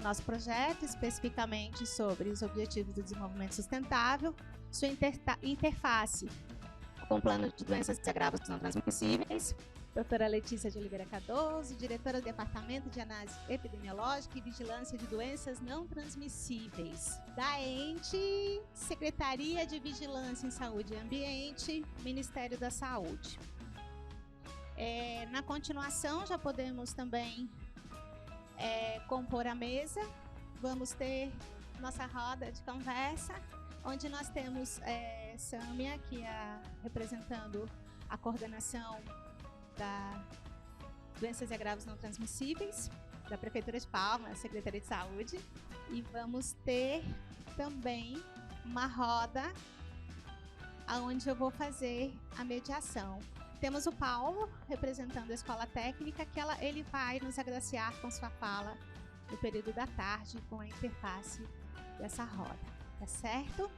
nosso projeto, especificamente sobre os Objetivos do Desenvolvimento Sustentável, sua interface com o Plano de Doenças e Agravos Não Transmissíveis. Doutora Letícia de Oliveira Cardoso, diretora do Departamento de Análise Epidemiológica e Vigilância de Doenças Não Transmissíveis, da ENTE, Secretaria de Vigilância em Saúde e Ambiente, Ministério da Saúde. Na continuação, já podemos também compor a mesa. Vamos ter nossa roda de conversa, onde nós temos Sâmia, que é representando a coordenação da Doenças e Agravos Não Transmissíveis, da Prefeitura de Palmas, Secretaria de Saúde. E vamos ter também uma roda onde eu vou fazer a mediação. Temos o Paulo, representando a Escola Técnica, que ele vai nos agraciar com sua fala no período da tarde, com a interface dessa roda, tá certo?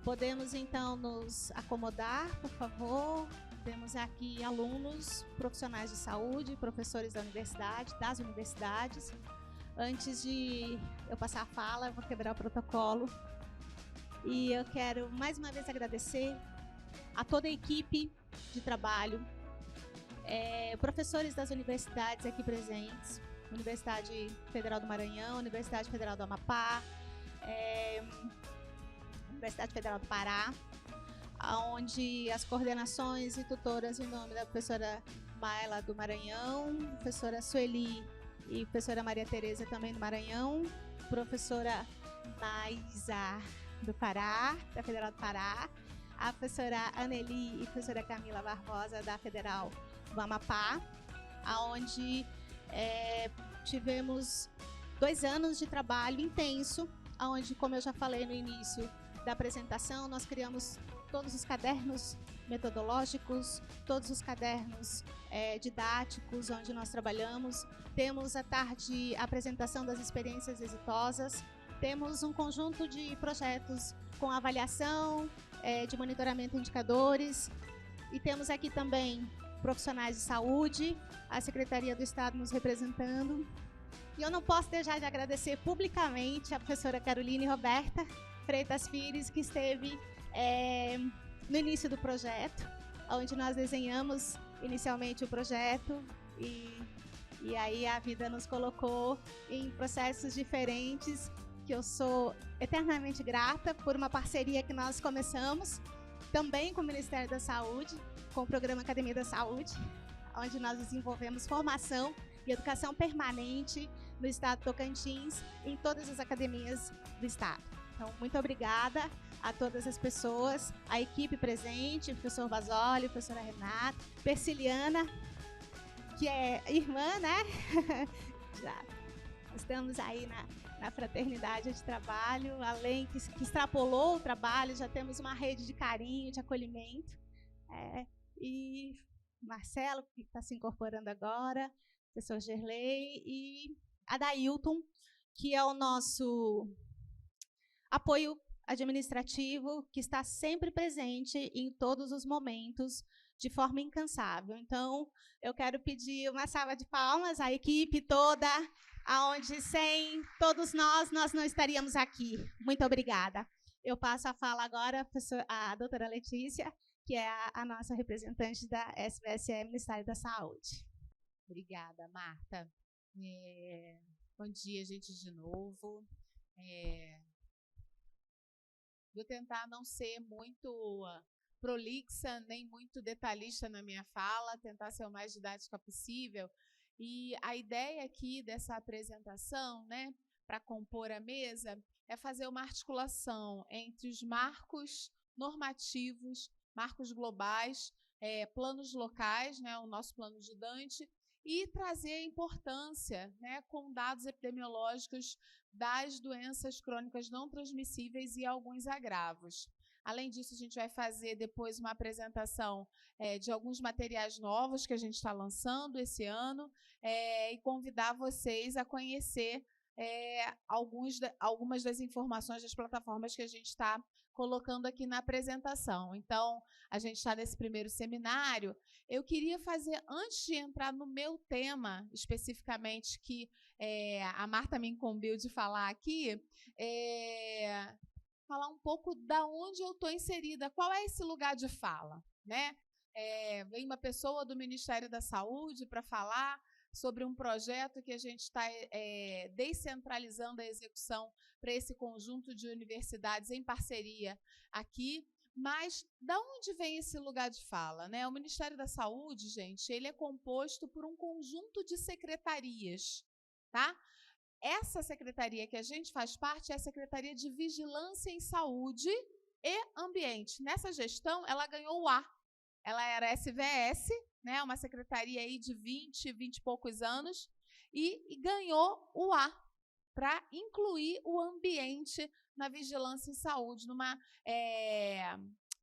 Podemos, então, nos acomodar, por favor. Temos aqui alunos, profissionais de saúde, professores das universidades. Antes de eu passar a fala, eu vou quebrar o protocolo. E eu quero, mais uma vez, agradecer a toda a equipe de trabalho, professores das universidades aqui presentes, Universidade Federal do Maranhão, Universidade Federal do Amapá, Universidade Federal do Pará, onde as coordenações e tutoras, em nome da professora Maila do Maranhão, professora Sueli e professora Maria Tereza também do Maranhão, professora Naisa do Pará, da Federal do Pará, a professora Aneli e a professora Camila Barbosa da Federal do Amapá, onde tivemos 2 anos de trabalho intenso, onde, como eu já falei no início da apresentação, nós criamos todos os cadernos metodológicos, todos os cadernos didáticos onde nós trabalhamos. Temos à tarde a apresentação das experiências exitosas. Temos um conjunto de projetos com avaliação, de monitoramento de indicadores. E temos aqui também profissionais de saúde, a Secretaria do Estado nos representando. E eu não posso deixar de agradecer publicamente a professora Caroline Roberta Freitas Pires, que esteve no início do projeto, onde nós desenhamos inicialmente o projeto e aí a vida nos colocou em processos diferentes, que eu sou eternamente grata por uma parceria que nós começamos, também com o Ministério da Saúde, com o Programa Academia da Saúde, onde nós desenvolvemos formação e educação permanente no Estado do Tocantins, em todas as academias do Estado. Então, muito obrigada a todas as pessoas, a equipe presente, o professor Basoli, a professora Renata, Persiliana, que é irmã, né? Já estamos aí na fraternidade de trabalho, além que extrapolou o trabalho, já temos uma rede de carinho, de acolhimento. E Marcelo, que está se incorporando agora, professor Gerlei, e Adailton, que é o nosso apoio administrativo, que está sempre presente em todos os momentos, de forma incansável. Então, eu quero pedir uma salva de palmas à equipe toda, onde sem todos nós não estaríamos aqui. Muito obrigada. Eu passo a fala agora à doutora Letícia, que é a nossa representante da SBSE, Ministério da Saúde. Obrigada, Marta. Bom dia, gente, de novo. Vou tentar não ser muito prolixa, nem muito detalhista na minha fala, tentar ser o mais didática possível. E a ideia aqui dessa apresentação, né, para compor a mesa, é fazer uma articulação entre os marcos normativos, marcos globais, planos locais, né, o nosso plano de Dante, e trazer a importância, né, com dados epidemiológicos das doenças crônicas não transmissíveis e alguns agravos. Além disso, a gente vai fazer depois uma apresentação de alguns materiais novos que a gente está lançando esse ano e convidar vocês a conhecer algumas das informações das plataformas que a gente está colocando aqui na apresentação. Então, a gente está nesse primeiro seminário. Eu queria fazer, antes de entrar no meu tema, especificamente, que a Marta me incumbiu de falar aqui, falar um pouco da onde eu estou inserida, qual é esse lugar de fala, né? Vem uma pessoa do Ministério da Saúde para falar sobre um projeto que a gente está descentralizando a execução para esse conjunto de universidades em parceria aqui. Mas da onde vem esse lugar de fala, né? O Ministério da Saúde, gente, ele é composto por um conjunto de secretarias, tá? Essa secretaria que a gente faz parte é a Secretaria de Vigilância em Saúde e Ambiente. Nessa gestão, ela ganhou o A. Ela era SVS, né, uma secretaria aí de 20 e poucos anos, e ganhou o A para incluir o ambiente na vigilância em saúde,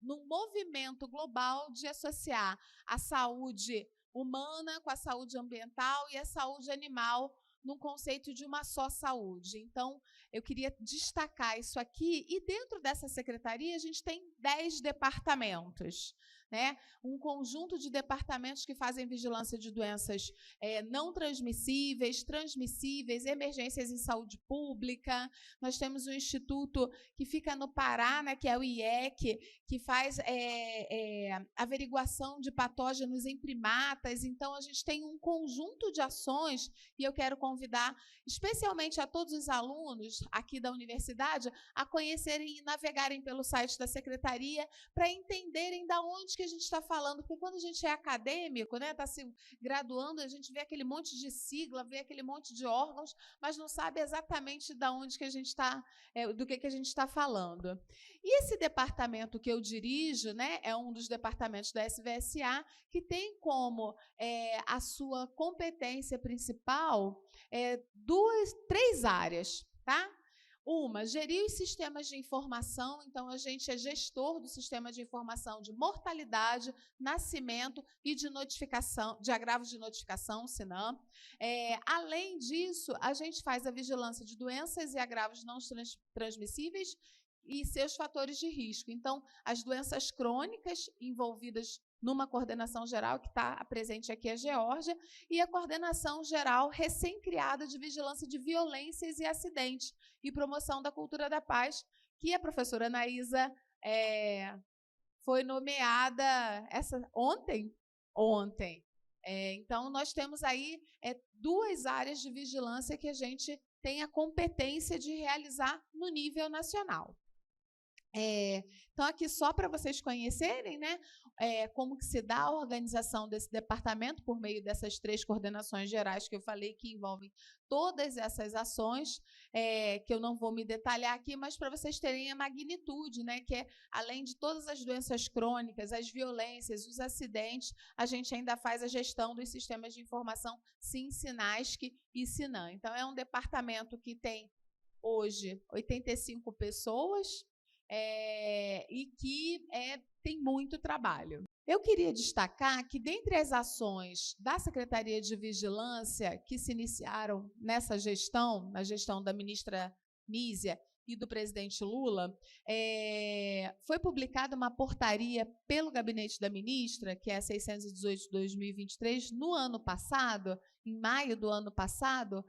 num movimento global de associar a saúde humana com a saúde ambiental e a saúde animal num conceito de uma só saúde. Então, eu queria destacar isso aqui. E dentro dessa secretaria, a gente tem 10 departamentos, né? Um conjunto de departamentos que fazem vigilância de doenças não transmissíveis, transmissíveis, emergências em saúde pública. Nós temos um instituto que fica no Pará, né, que é o IEC, que faz averiguação de patógenos em primatas. Então, a gente tem um conjunto de ações, e eu quero convidar especialmente a todos os alunos aqui da universidade a conhecerem e navegarem pelo site da secretaria para entenderem de onde que a gente está falando, porque quando a gente é acadêmico, né, está se graduando, a gente vê aquele monte de sigla, vê aquele monte de órgãos, mas não sabe exatamente de onde que a gente está, do que a gente está falando. E esse departamento que eu dirijo, né, é um dos departamentos da SVSA, que tem como a sua competência principal três áreas, tá? Uma, gerir os sistemas de informação. Então, a gente é gestor do sistema de informação de mortalidade, nascimento e de notificação, de agravos de notificação, SINAM. Além disso, a gente faz a vigilância de doenças e agravos não transmissíveis e seus fatores de risco. Então, as doenças crônicas envolvidas numa coordenação geral, que está presente aqui a Geórgia, e a coordenação geral recém-criada de vigilância de violências e acidentes e promoção da cultura da paz, que a professora Anaísa foi nomeada ontem. Então, nós temos aí 2 áreas de vigilância que a gente tem a competência de realizar no nível nacional. Então, aqui só para vocês conhecerem, né, como que se dá a organização desse departamento por meio dessas 3 coordenações gerais que eu falei, que envolvem todas essas ações, que eu não vou me detalhar aqui, mas para vocês terem a magnitude, né, que além de todas as doenças crônicas, as violências, os acidentes, a gente ainda faz a gestão dos sistemas de informação SIM, SINASC e SINAM. Então, é um departamento que tem, hoje, 85 pessoas, e que tem muito trabalho. Eu queria destacar que, dentre as ações da Secretaria de Vigilância que se iniciaram nessa gestão, na gestão da ministra Nízia e do presidente Lula, foi publicada uma portaria pelo gabinete da ministra, que é a 618 de 2023, no ano passado, em maio do ano passado,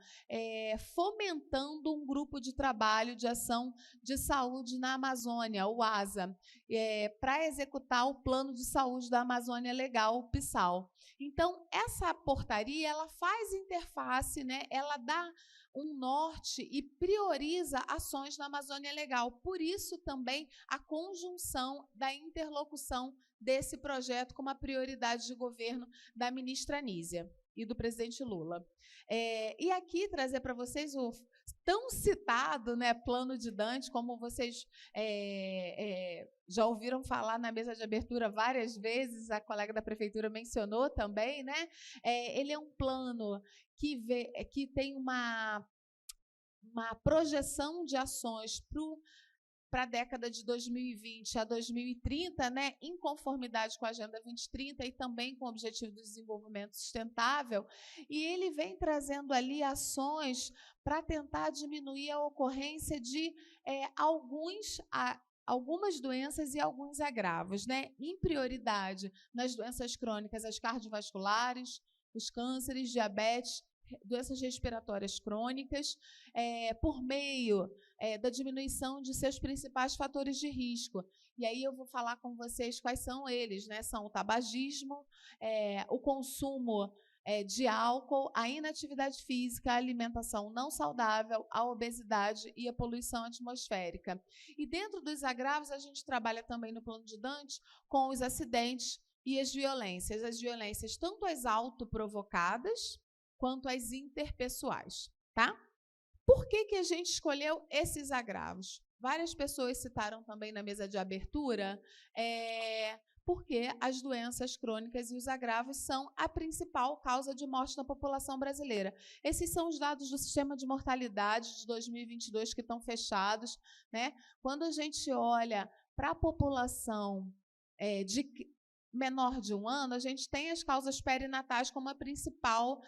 fomentando um grupo de trabalho de ação de saúde na Amazônia, o ASA, para executar o Plano de Saúde da Amazônia Legal, o PSAL. Então, essa portaria ela faz interface, né, ela dá um norte e prioriza ações na Amazônia Legal. Por isso, também, a conjunção da interlocução desse projeto com uma prioridade de governo da ministra Nízia e do presidente Lula. E aqui trazer para vocês o tão citado, né, Plano de Dante, como vocês já ouviram falar na mesa de abertura várias vezes, a colega da prefeitura mencionou também, né? Ele é um plano que tem uma projeção de ações para a década de 2020 a 2030, né, em conformidade com a Agenda 2030 e também com o Objetivo do Desenvolvimento Sustentável, e ele vem trazendo ali ações para tentar diminuir a ocorrência de algumas doenças e alguns agravos, né? Em prioridade, nas doenças crônicas, as cardiovasculares, os cânceres, diabetes, doenças respiratórias crônicas, por meio da diminuição de seus principais fatores de risco. E aí eu vou falar com vocês quais são eles, né? São o tabagismo, o consumo de álcool, a inatividade física, a alimentação não saudável, a obesidade e a poluição atmosférica. E dentro dos agravos, a gente trabalha também no plano de Dante com os acidentes e as violências tanto as autoprovocadas quanto as interpessoais, tá? Por que a gente escolheu esses agravos? Várias pessoas citaram também na mesa de abertura, porque as doenças crônicas e os agravos são a principal causa de morte na população brasileira. Esses são os dados do Sistema de Mortalidade de 2022 que estão fechados, né? Quando a gente olha para a população menor de 1 ano, a gente tem as causas perinatais como a principal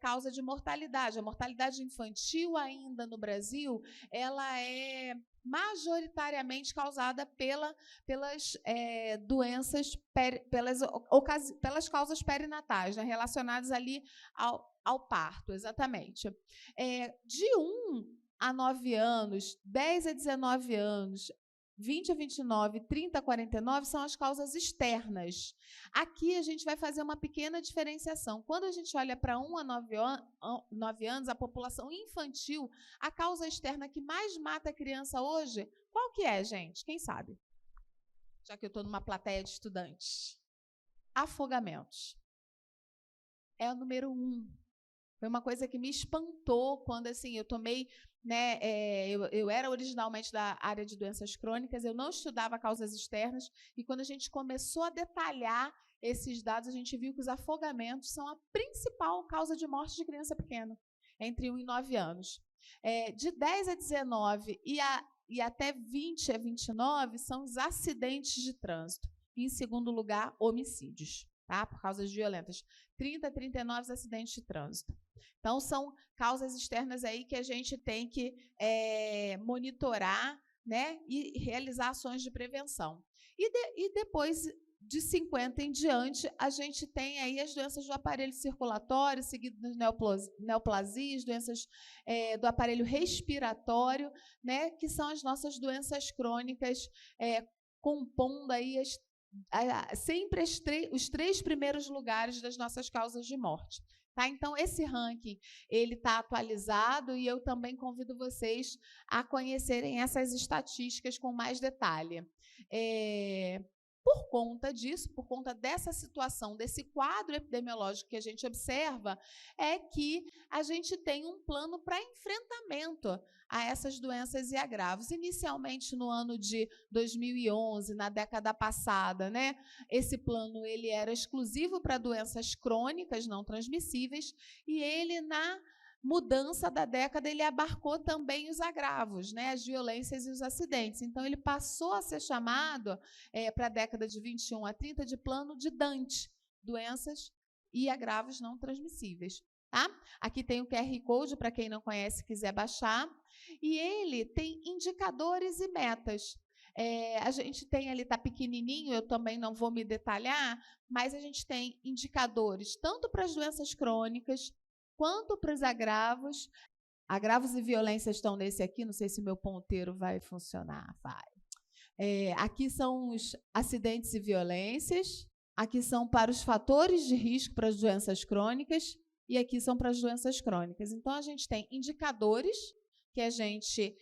causa de mortalidade. A mortalidade infantil ainda no Brasil, ela é majoritariamente causada pelas doenças, pelas causas perinatais, né, relacionadas ali ao parto, exatamente. De 1 a 9 anos, 10 a 19 anos, 20 a 29, 30 a 49 são as causas externas. Aqui a gente vai fazer uma pequena diferenciação. Quando a gente olha para 1 a 9 anos, a população infantil, a causa externa que mais mata a criança hoje, qual que é, gente? Quem sabe? Já que eu estou numa plateia de estudantes. Afogamentos. É o número 1. Foi uma coisa que me espantou quando assim, eu tomei... eu era originalmente da área de doenças crônicas, eu não estudava causas externas, e quando a gente começou a detalhar esses dados, a gente viu que os afogamentos são a principal causa de morte de criança pequena, entre 1 e 9 anos. De 10 a 19 e até 20 a 29 são os acidentes de trânsito. E, em segundo lugar, homicídios, tá? Por causas violentas. 30 a 39 acidentes de trânsito. Então, são causas externas aí que a gente tem que monitorar, né, e realizar ações de prevenção. E depois de 50 em diante, a gente tem aí as doenças do aparelho circulatório, seguido das neoplasias, doenças do aparelho respiratório, né, que são as nossas doenças crônicas, compondo aí sempre os 3 primeiros lugares das nossas causas de morte. Tá? Então, esse ranking está atualizado e eu também convido vocês a conhecerem essas estatísticas com mais detalhe. Por conta disso, por conta dessa situação, desse quadro epidemiológico que a gente observa, é que a gente tem um plano para enfrentamento a essas doenças e agravos. Inicialmente, no ano de 2011, na década passada, né, esse plano ele era exclusivo para doenças crônicas não transmissíveis, e ele, na mudança da década, ele abarcou também os agravos, né, as violências e os acidentes. Então, ele passou a ser chamado, para a década de 21 a 30, de plano de Dante, doenças e agravos não transmissíveis. Tá? Aqui tem o QR Code, para quem não conhece e quiser baixar, e ele tem indicadores e metas. A gente tem ali, está pequenininho, eu também não vou me detalhar, mas a gente tem indicadores tanto para as doenças crônicas, quanto para os agravos. Agravos e violências estão nesse aqui, não sei se meu ponteiro vai funcionar. Vai. Aqui são os acidentes e violências, aqui são para os fatores de risco para as doenças crônicas, e aqui são para as doenças crônicas. Então, a gente tem indicadores que a gente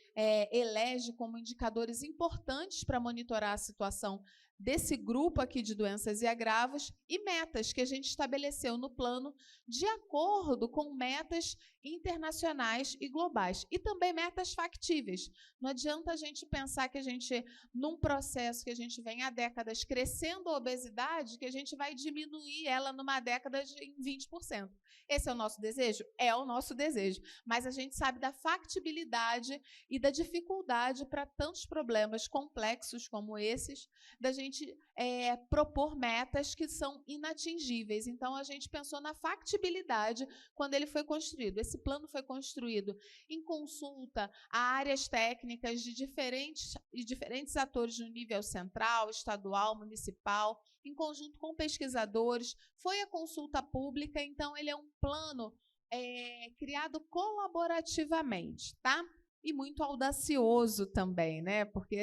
elege como indicadores importantes para monitorar a situação desse grupo aqui de doenças e agravos, e metas que a gente estabeleceu no plano de acordo com metas internacionais e globais, e também metas factíveis. Não adianta a gente pensar que a gente, num processo que a gente vem há décadas crescendo a obesidade, que a gente vai diminuir ela numa década em 20%. Esse é o nosso desejo? É o nosso desejo, mas a gente sabe da factibilidade e da dificuldade para tantos problemas complexos como esses, da gente propor metas que são inatingíveis. Então, a gente pensou na factibilidade quando ele foi construído. Esse plano foi construído em consulta a áreas técnicas de diferentes atores no nível central, estadual, municipal, em conjunto com pesquisadores. Foi a consulta pública, então ele é um plano criado colaborativamente, tá? E muito audacioso também, né? Porque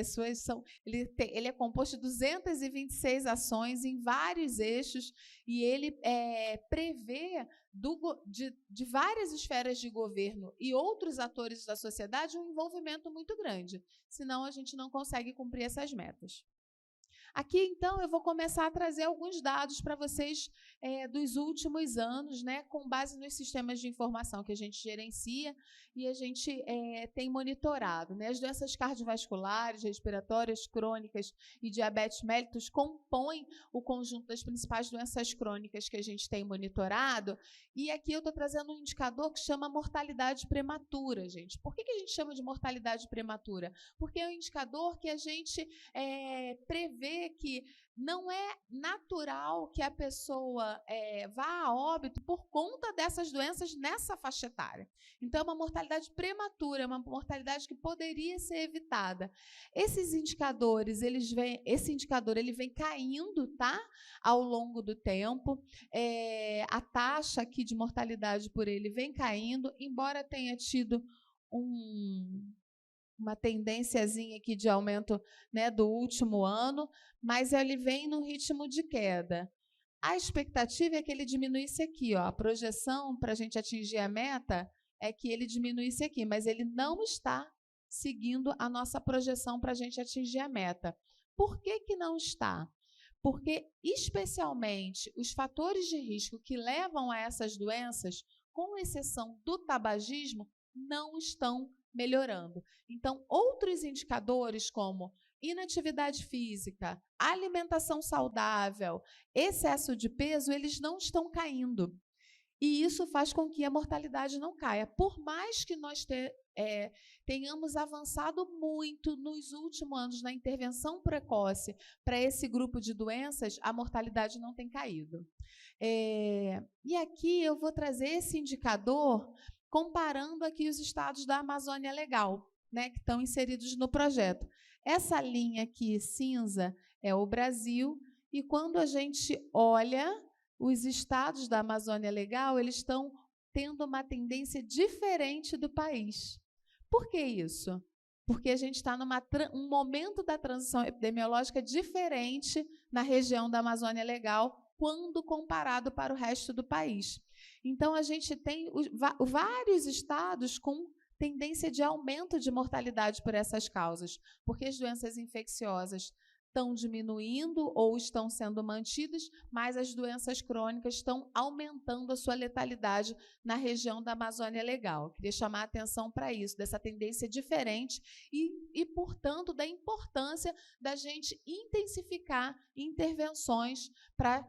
ele é composto de 226 ações em vários eixos e ele prevê de várias esferas de governo e outros atores da sociedade um envolvimento muito grande, senão a gente não consegue cumprir essas metas. Aqui, então, eu vou começar a trazer alguns dados para vocês dos últimos anos, né, com base nos sistemas de informação que a gente gerencia e a gente tem monitorado. Né? As doenças cardiovasculares, respiratórias, crônicas e diabetes mellitus compõem o conjunto das principais doenças crônicas que a gente tem monitorado. E aqui eu estou trazendo um indicador que chama mortalidade prematura, gente. Por que a gente chama de mortalidade prematura? Porque é um indicador que a gente prevê que não é natural que a pessoa vá a óbito por conta dessas doenças nessa faixa etária. Então, é uma mortalidade prematura, é uma mortalidade que poderia ser evitada. Esses indicadores, esse indicador ele vem caindo, tá? Ao longo do tempo. A taxa aqui de mortalidade por ele vem caindo, embora tenha tido uma tendênciazinha aqui de aumento, né, do último ano, mas ele vem no ritmo de queda. A expectativa é que ele diminuísse aqui, ó, a projeção para a gente atingir a meta é que ele diminuísse aqui, mas ele não está seguindo a nossa projeção para a gente atingir a meta. Por que não está? Porque, especialmente, os fatores de risco que levam a essas doenças, com exceção do tabagismo, não estão melhorando. Então, outros indicadores como inatividade física, alimentação saudável, excesso de peso, eles não estão caindo. E isso faz com que a mortalidade não caia. Por mais que nós tenhamos avançado muito nos últimos anos na intervenção precoce para esse grupo de doenças, a mortalidade não tem caído. E aqui eu vou trazer esse indicador comparando aqui os estados da Amazônia Legal, né, que estão inseridos no projeto. Essa linha aqui cinza é o Brasil, e quando a gente olha os estados da Amazônia Legal, eles estão tendo uma tendência diferente do país. Por que isso? Porque a gente está num momento da transição epidemiológica diferente na região da Amazônia Legal, quando comparado para o resto do país. Então, a gente tem vários estados com tendência de aumento de mortalidade por essas causas, porque as doenças infecciosas estão diminuindo ou estão sendo mantidas, mas as doenças crônicas estão aumentando a sua letalidade na região da Amazônia Legal. Eu queria chamar a atenção para isso, dessa tendência diferente e, portanto, da importância da gente intensificar intervenções para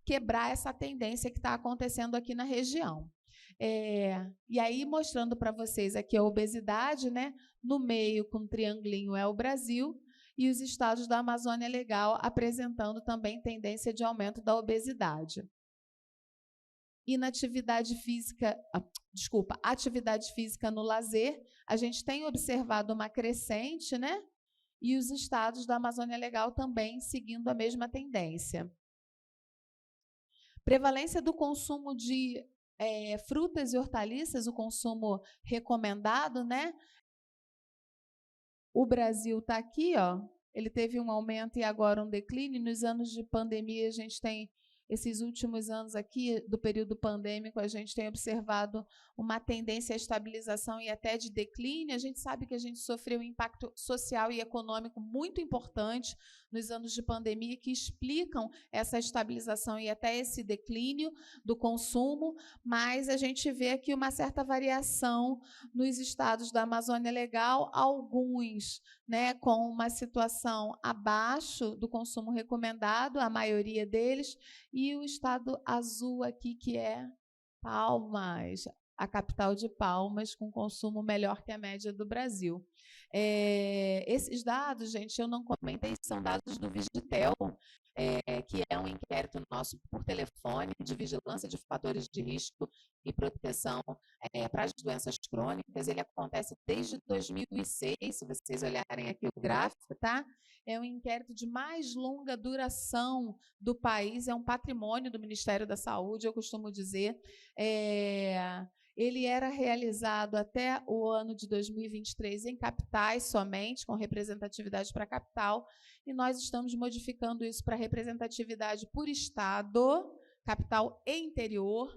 quebrar essa tendência que está acontecendo aqui na região. E aí, mostrando para vocês aqui a obesidade, né? No meio, com um triangulinho, é o Brasil, e os estados da Amazônia Legal apresentando também tendência de aumento da obesidade. Atividade física no lazer, a gente tem observado uma crescente, né? E os estados da Amazônia Legal também seguindo a mesma tendência. Prevalência do consumo de frutas e hortaliças, o consumo recomendado, né? O Brasil está aqui, ó, ele teve um aumento e agora um declínio. Nos anos de pandemia, a gente tem, esses últimos anos aqui, do período pandêmico, a gente tem observado uma tendência à estabilização e até de declínio. A gente sabe que a gente sofreu um impacto social e econômico muito importante nos anos de pandemia que explicam essa estabilização e até esse declínio do consumo, mas a gente vê aqui uma certa variação nos estados da Amazônia Legal, alguns, né, com uma situação abaixo do consumo recomendado, a maioria deles, e o estado azul aqui, que é Palmas, a capital de Palmas, com consumo melhor que a média do Brasil. Esses dados, gente, eu não comentei, são dados do Vigitel, que é um inquérito nosso por telefone de vigilância de fatores de risco e proteção para as doenças crônicas. Ele acontece desde 2006, se vocês olharem aqui o gráfico, tá? É um inquérito de mais longa duração do país, é um patrimônio do Ministério da Saúde, eu costumo dizer. Ele era realizado até o ano de 2023 em capitais somente, com representatividade para a capital, e nós estamos modificando isso para representatividade por estado, capital e interior,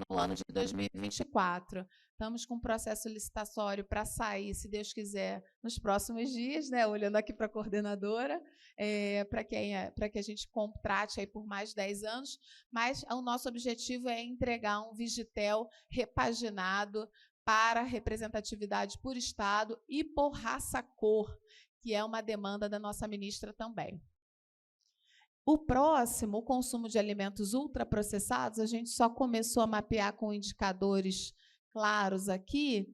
no ano de 2024. Estamos com um processo licitatório para sair, se Deus quiser, nos próximos dias, né? Olhando aqui para a coordenadora, para que a gente contrate aí por mais 10 anos, mas o nosso objetivo é entregar um Vigitel repaginado para representatividade por estado e por raça-cor, que é uma demanda da nossa ministra também. O próximo, o consumo de alimentos ultraprocessados, a gente só começou a mapear com indicadores claros aqui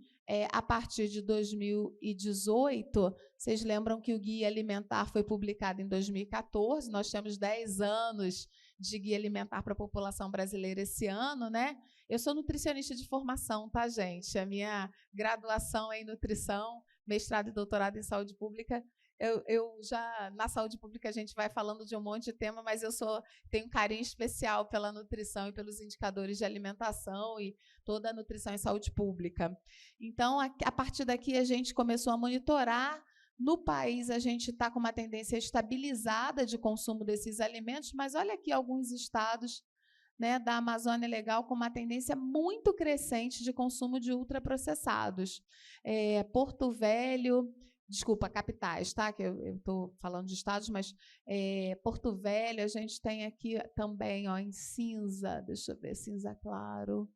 a partir de 2018. Vocês lembram que o Guia Alimentar foi publicado em 2014, nós temos 10 anos de Guia Alimentar para a população brasileira esse ano, né? Eu sou nutricionista de formação, tá, gente? A minha graduação é em nutrição, mestrado e doutorado em saúde pública. Eu já, na saúde pública, a gente vai falando de um monte de tema, mas tenho um carinho especial pela nutrição e pelos indicadores de alimentação e toda a nutrição em saúde pública. Então, a partir daqui, a gente começou a monitorar. No país, a gente está com uma tendência estabilizada de consumo desses alimentos, mas olha aqui alguns estados, né, da Amazônia Legal com uma tendência muito crescente de consumo de ultraprocessados. Porto Velho... Desculpa, capitais, tá? Que eu estou falando de estados, mas Porto Velho, a gente tem aqui também, ó, em cinza, deixa eu ver, cinza claro,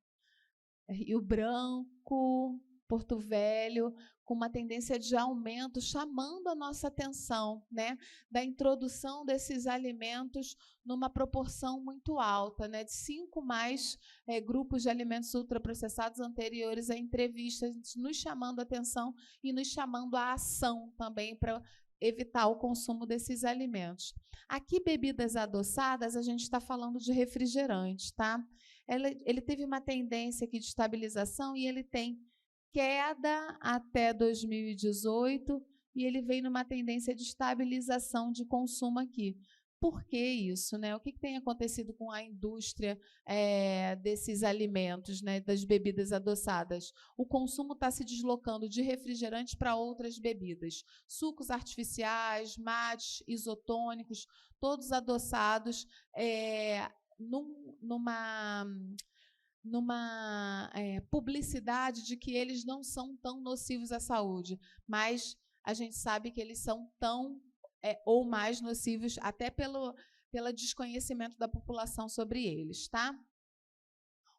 Rio Branco, Porto Velho, com uma tendência de aumento, chamando a nossa atenção, né, da introdução desses alimentos numa proporção muito alta, né, de 5 mais grupos de alimentos ultraprocessados anteriores a entrevistas, nos chamando a atenção e nos chamando à ação também para evitar o consumo desses alimentos. Aqui, bebidas adoçadas, a gente está falando de refrigerantes, tá? Ele teve uma tendência aqui de estabilização e ele tem queda até 2018 e ele veio numa tendência de estabilização de consumo aqui. Por que isso, né? O que tem acontecido com a indústria desses alimentos, né, das bebidas adoçadas? O consumo está se deslocando de refrigerantes para outras bebidas. Sucos artificiais, mates, isotônicos, todos adoçados numa publicidade de que eles não são tão nocivos à saúde, mas a gente sabe que eles são tão ou mais nocivos até pelo desconhecimento da população sobre eles, tá?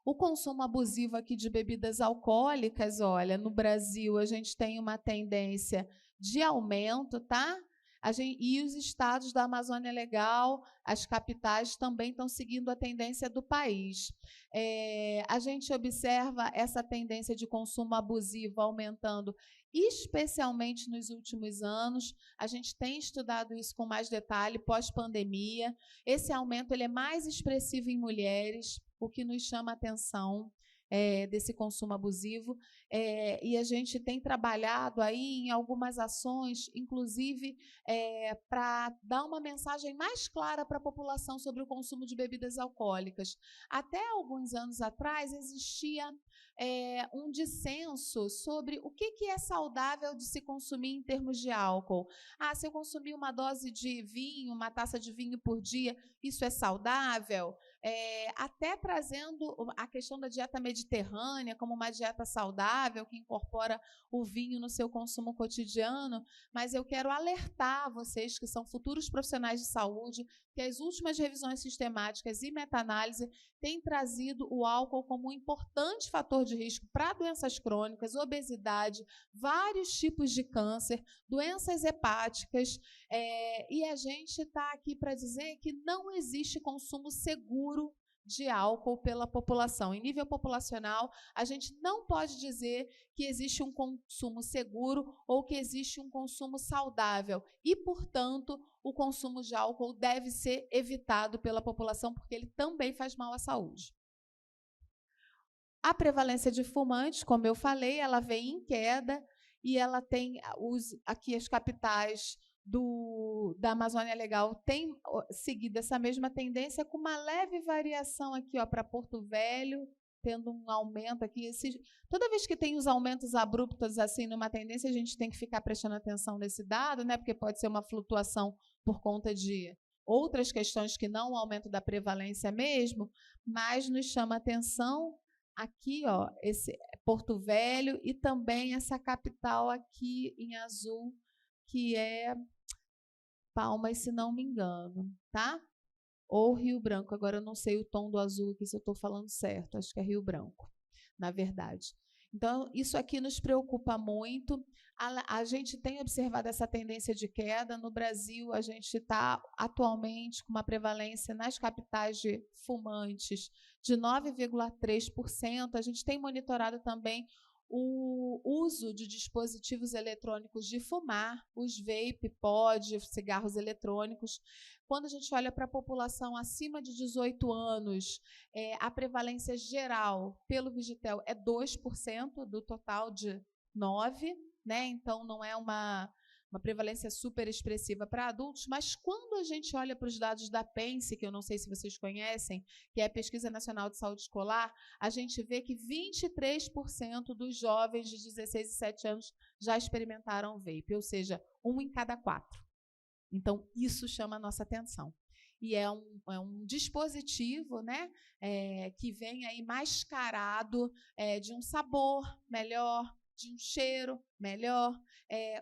O consumo abusivo aqui de bebidas alcoólicas, olha, no Brasil a gente tem uma tendência de aumento, tá? E os estados da Amazônia Legal, as capitais, também estão seguindo a tendência do país. A gente observa essa tendência de consumo abusivo aumentando, especialmente nos últimos anos. A gente tem estudado isso com mais detalhe pós-pandemia. Esse aumento ele é mais expressivo em mulheres, o que nos chama a atenção desse consumo abusivo, e a gente tem trabalhado aí em algumas ações, inclusive para dar uma mensagem mais clara para a população sobre o consumo de bebidas alcoólicas. Até alguns anos atrás existia um dissenso sobre o que é saudável de se consumir em termos de álcool. Se eu consumir uma dose de vinho, uma taça de vinho por dia, isso é saudável? Até trazendo a questão da dieta mediterrânea como uma dieta saudável, que incorpora o vinho no seu consumo cotidiano, mas eu quero alertar vocês que são futuros profissionais de saúde que as últimas revisões sistemáticas e meta-análise têm trazido o álcool como um importante fator de risco para doenças crônicas, obesidade, vários tipos de câncer, doenças hepáticas, e a gente está aqui para dizer que não existe consumo seguro de álcool pela população. Em nível populacional, a gente não pode dizer que existe um consumo seguro ou que existe um consumo saudável e, portanto, o consumo de álcool deve ser evitado pela população porque ele também faz mal à saúde. A prevalência de fumantes, como eu falei, ela vem em queda e ela tem aqui as capitais da Amazônia Legal têm seguido essa mesma tendência, com uma leve variação aqui para Porto Velho, tendo um aumento aqui. Toda vez que tem os aumentos abruptos assim numa tendência, a gente tem que ficar prestando atenção nesse dado, né? Porque pode ser uma flutuação por conta de outras questões que não o aumento da prevalência mesmo, mas nos chama atenção aqui, esse Porto Velho e também essa capital aqui em azul, que é Palmas, se não me engano, tá? Ou Rio Branco. Agora eu não sei o tom do azul aqui, se eu estou falando certo. Acho que é Rio Branco, na verdade. Então, isso aqui nos preocupa muito. A gente tem observado essa tendência de queda. No Brasil, a gente está atualmente com uma prevalência nas capitais de fumantes de 9,3%. A gente tem monitorado também o uso de dispositivos eletrônicos de fumar, os vape, pod, cigarros eletrônicos. Quando a gente olha para a população acima de 18 anos, a prevalência geral pelo Vigitel é 2% do total de 9%, né? Então não é uma prevalência super expressiva para adultos, mas quando a gente olha para os dados da PENSE, que eu não sei se vocês conhecem, que é a Pesquisa Nacional de Saúde Escolar, a gente vê que 23% dos jovens de 16 e 17 anos já experimentaram vape, ou seja, 1 em cada 4. Então, isso chama a nossa atenção. E é um dispositivo, né, que vem aí mascarado de um sabor melhor, de um cheiro melhor,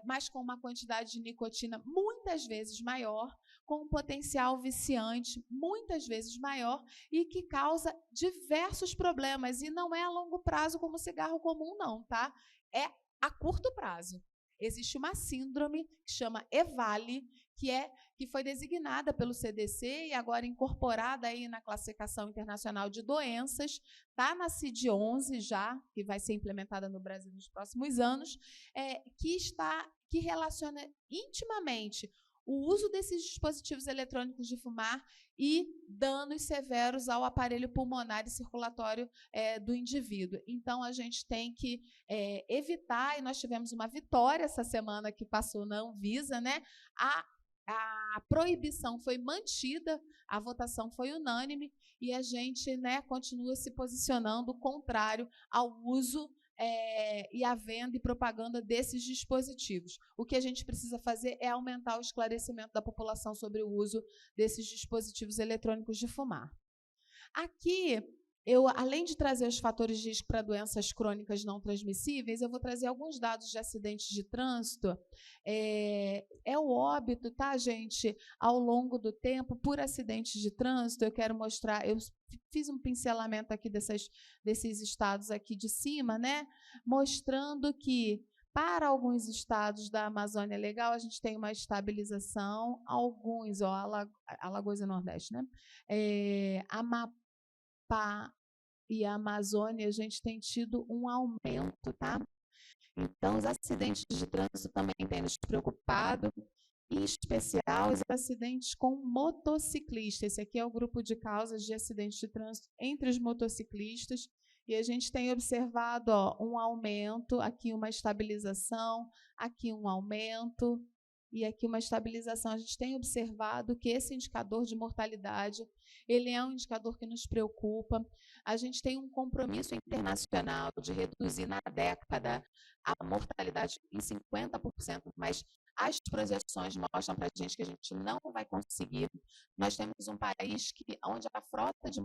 mas com uma quantidade de nicotina muitas vezes maior, com um potencial viciante muitas vezes maior e que causa diversos problemas. E não é a longo prazo como cigarro comum, não, tá? É a curto prazo. Existe uma síndrome que chama EVALI, que foi designada pelo CDC e agora incorporada aí na classificação internacional de doenças, está na CID-11 já, que vai ser implementada no Brasil nos próximos anos, que relaciona intimamente o uso desses dispositivos eletrônicos de fumar e danos severos ao aparelho pulmonar e circulatório do indivíduo. Então, a gente tem que evitar, e nós tivemos uma vitória essa semana que passou na Anvisa, né? A proibição foi mantida, a votação foi unânime e a gente, né, continua se posicionando contrário ao uso e à venda e propaganda desses dispositivos. O que a gente precisa fazer é aumentar o esclarecimento da população sobre o uso desses dispositivos eletrônicos de fumar. Aqui, além de trazer os fatores de risco para doenças crônicas não transmissíveis, eu vou trazer alguns dados de acidentes de trânsito. O óbito, tá, gente, ao longo do tempo, por acidentes de trânsito. Eu quero mostrar, eu fiz um pincelamento aqui desses estados aqui de cima, né, mostrando que para alguns estados da Amazônia Legal, a gente tem uma estabilização, alguns, Alagoas e Nordeste, né, Amapá e a Amazônia, a gente tem tido um aumento, tá? Então, os acidentes de trânsito também têm nos preocupado, em especial os acidentes com motociclistas. Esse aqui é o grupo de causas de acidentes de trânsito entre os motociclistas, e a gente tem observado um aumento, aqui uma estabilização, aqui um aumento, e aqui uma estabilização. A gente tem observado que esse indicador de mortalidade, ele é um indicador que nos preocupa. A gente tem um compromisso internacional de reduzir na década a mortalidade em 50%, mas as projeções mostram para a gente que a gente não vai conseguir. Nós temos um país onde a frota de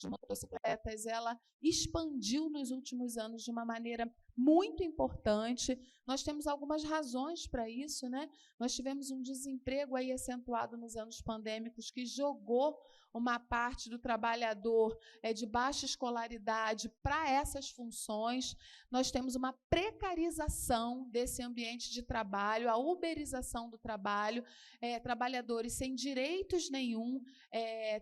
motocicletas ela expandiu nos últimos anos de uma maneira muito importante. Nós temos algumas razões para isso, né? Nós tivemos um desemprego aí acentuado nos anos pandêmicos que jogou uma parte do trabalhador de baixa escolaridade para essas funções. Nós temos uma precarização desse ambiente de trabalho, a uberização do trabalho, trabalhadores sem direitos nenhum,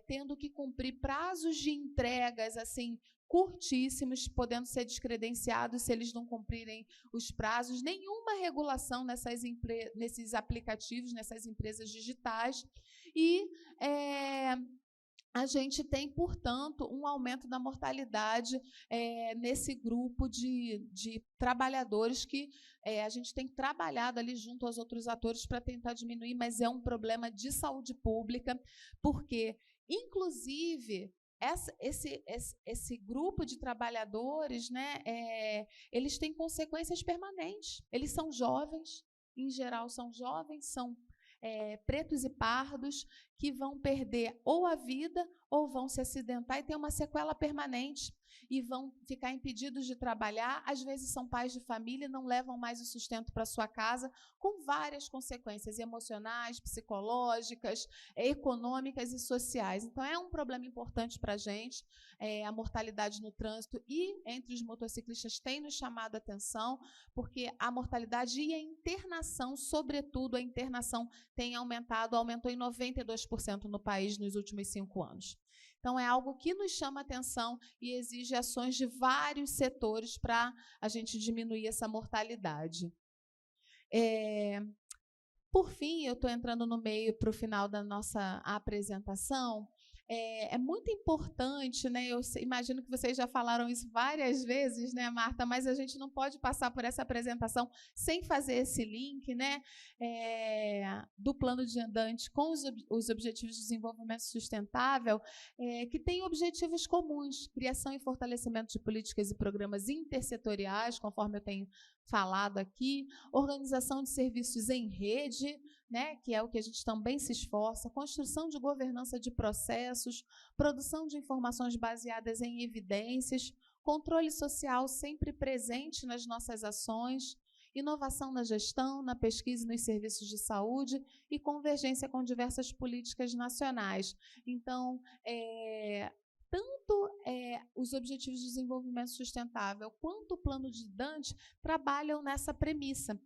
tendo que cumprir prazos de entregas assim curtíssimos, podendo ser descredenciados se eles não cumprirem os prazos, nenhuma regulação nesses aplicativos, nessas empresas digitais, e a gente tem, portanto, um aumento da mortalidade nesse grupo de trabalhadores que a gente tem trabalhado ali junto aos outros atores para tentar diminuir, mas é um problema de saúde pública, porque, inclusive, esse grupo de trabalhadores, né, eles têm consequências permanentes. Eles são jovens, em geral são jovens, são pretos e pardos, que vão perder ou a vida ou vão se acidentar e ter uma sequela permanente e vão ficar impedidos de trabalhar. Às vezes são pais de família e não levam mais o sustento para sua casa, com várias consequências emocionais, psicológicas, econômicas e sociais. Então, é um problema importante para a gente. A mortalidade no trânsito e entre os motociclistas tem nos chamado a atenção, porque a mortalidade e a internação, sobretudo a internação, aumentou em 92% no país nos últimos 5 anos. Então, é algo que nos chama a atenção e exige ações de vários setores para a gente diminuir essa mortalidade. Por fim, eu estou entrando no meio para o final da nossa apresentação. É muito importante, né? Eu imagino que vocês já falaram isso várias vezes, né, Marta? Mas a gente não pode passar por essa apresentação sem fazer esse link, né, do plano de andante com os Objetivos de Desenvolvimento Sustentável, que tem objetivos comuns: criação e fortalecimento de políticas e programas intersetoriais, conforme eu tenho falado aqui, organização de serviços em rede, né, que é o que a gente também se esforça, construção de governança de processos, produção de informações baseadas em evidências, controle social sempre presente nas nossas ações, inovação na gestão, na pesquisa e nos serviços de saúde e convergência com diversas políticas nacionais. Então, tanto os Objetivos de Desenvolvimento Sustentável quanto o Plano de Dante trabalham nessa premissa.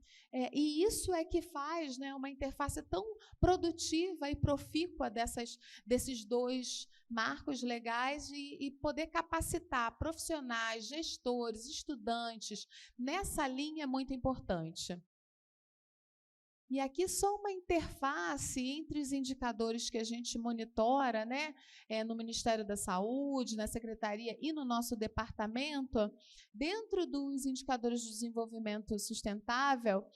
E isso é que faz, né, uma interface tão produtiva e profícua desses dois marcos legais e poder capacitar profissionais, gestores, estudantes nessa linha é muito importante. E aqui só uma interface entre os indicadores que a gente monitora, né, no Ministério da Saúde, na Secretaria e no nosso departamento. Dentro dos indicadores de desenvolvimento sustentável,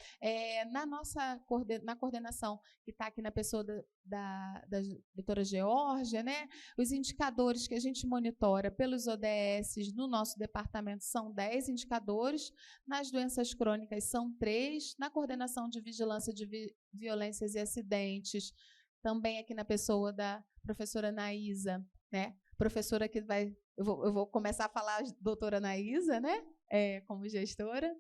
na coordenação que está aqui na pessoa da doutora Geórgia, né, os indicadores que a gente monitora pelos ODS no nosso departamento são 10 indicadores, nas doenças crônicas são 3, na coordenação de vigilância de violências e acidentes, também aqui na pessoa da professora Anaísa, né? Professora que eu vou começar a falar doutora Anaísa, né? Como gestora.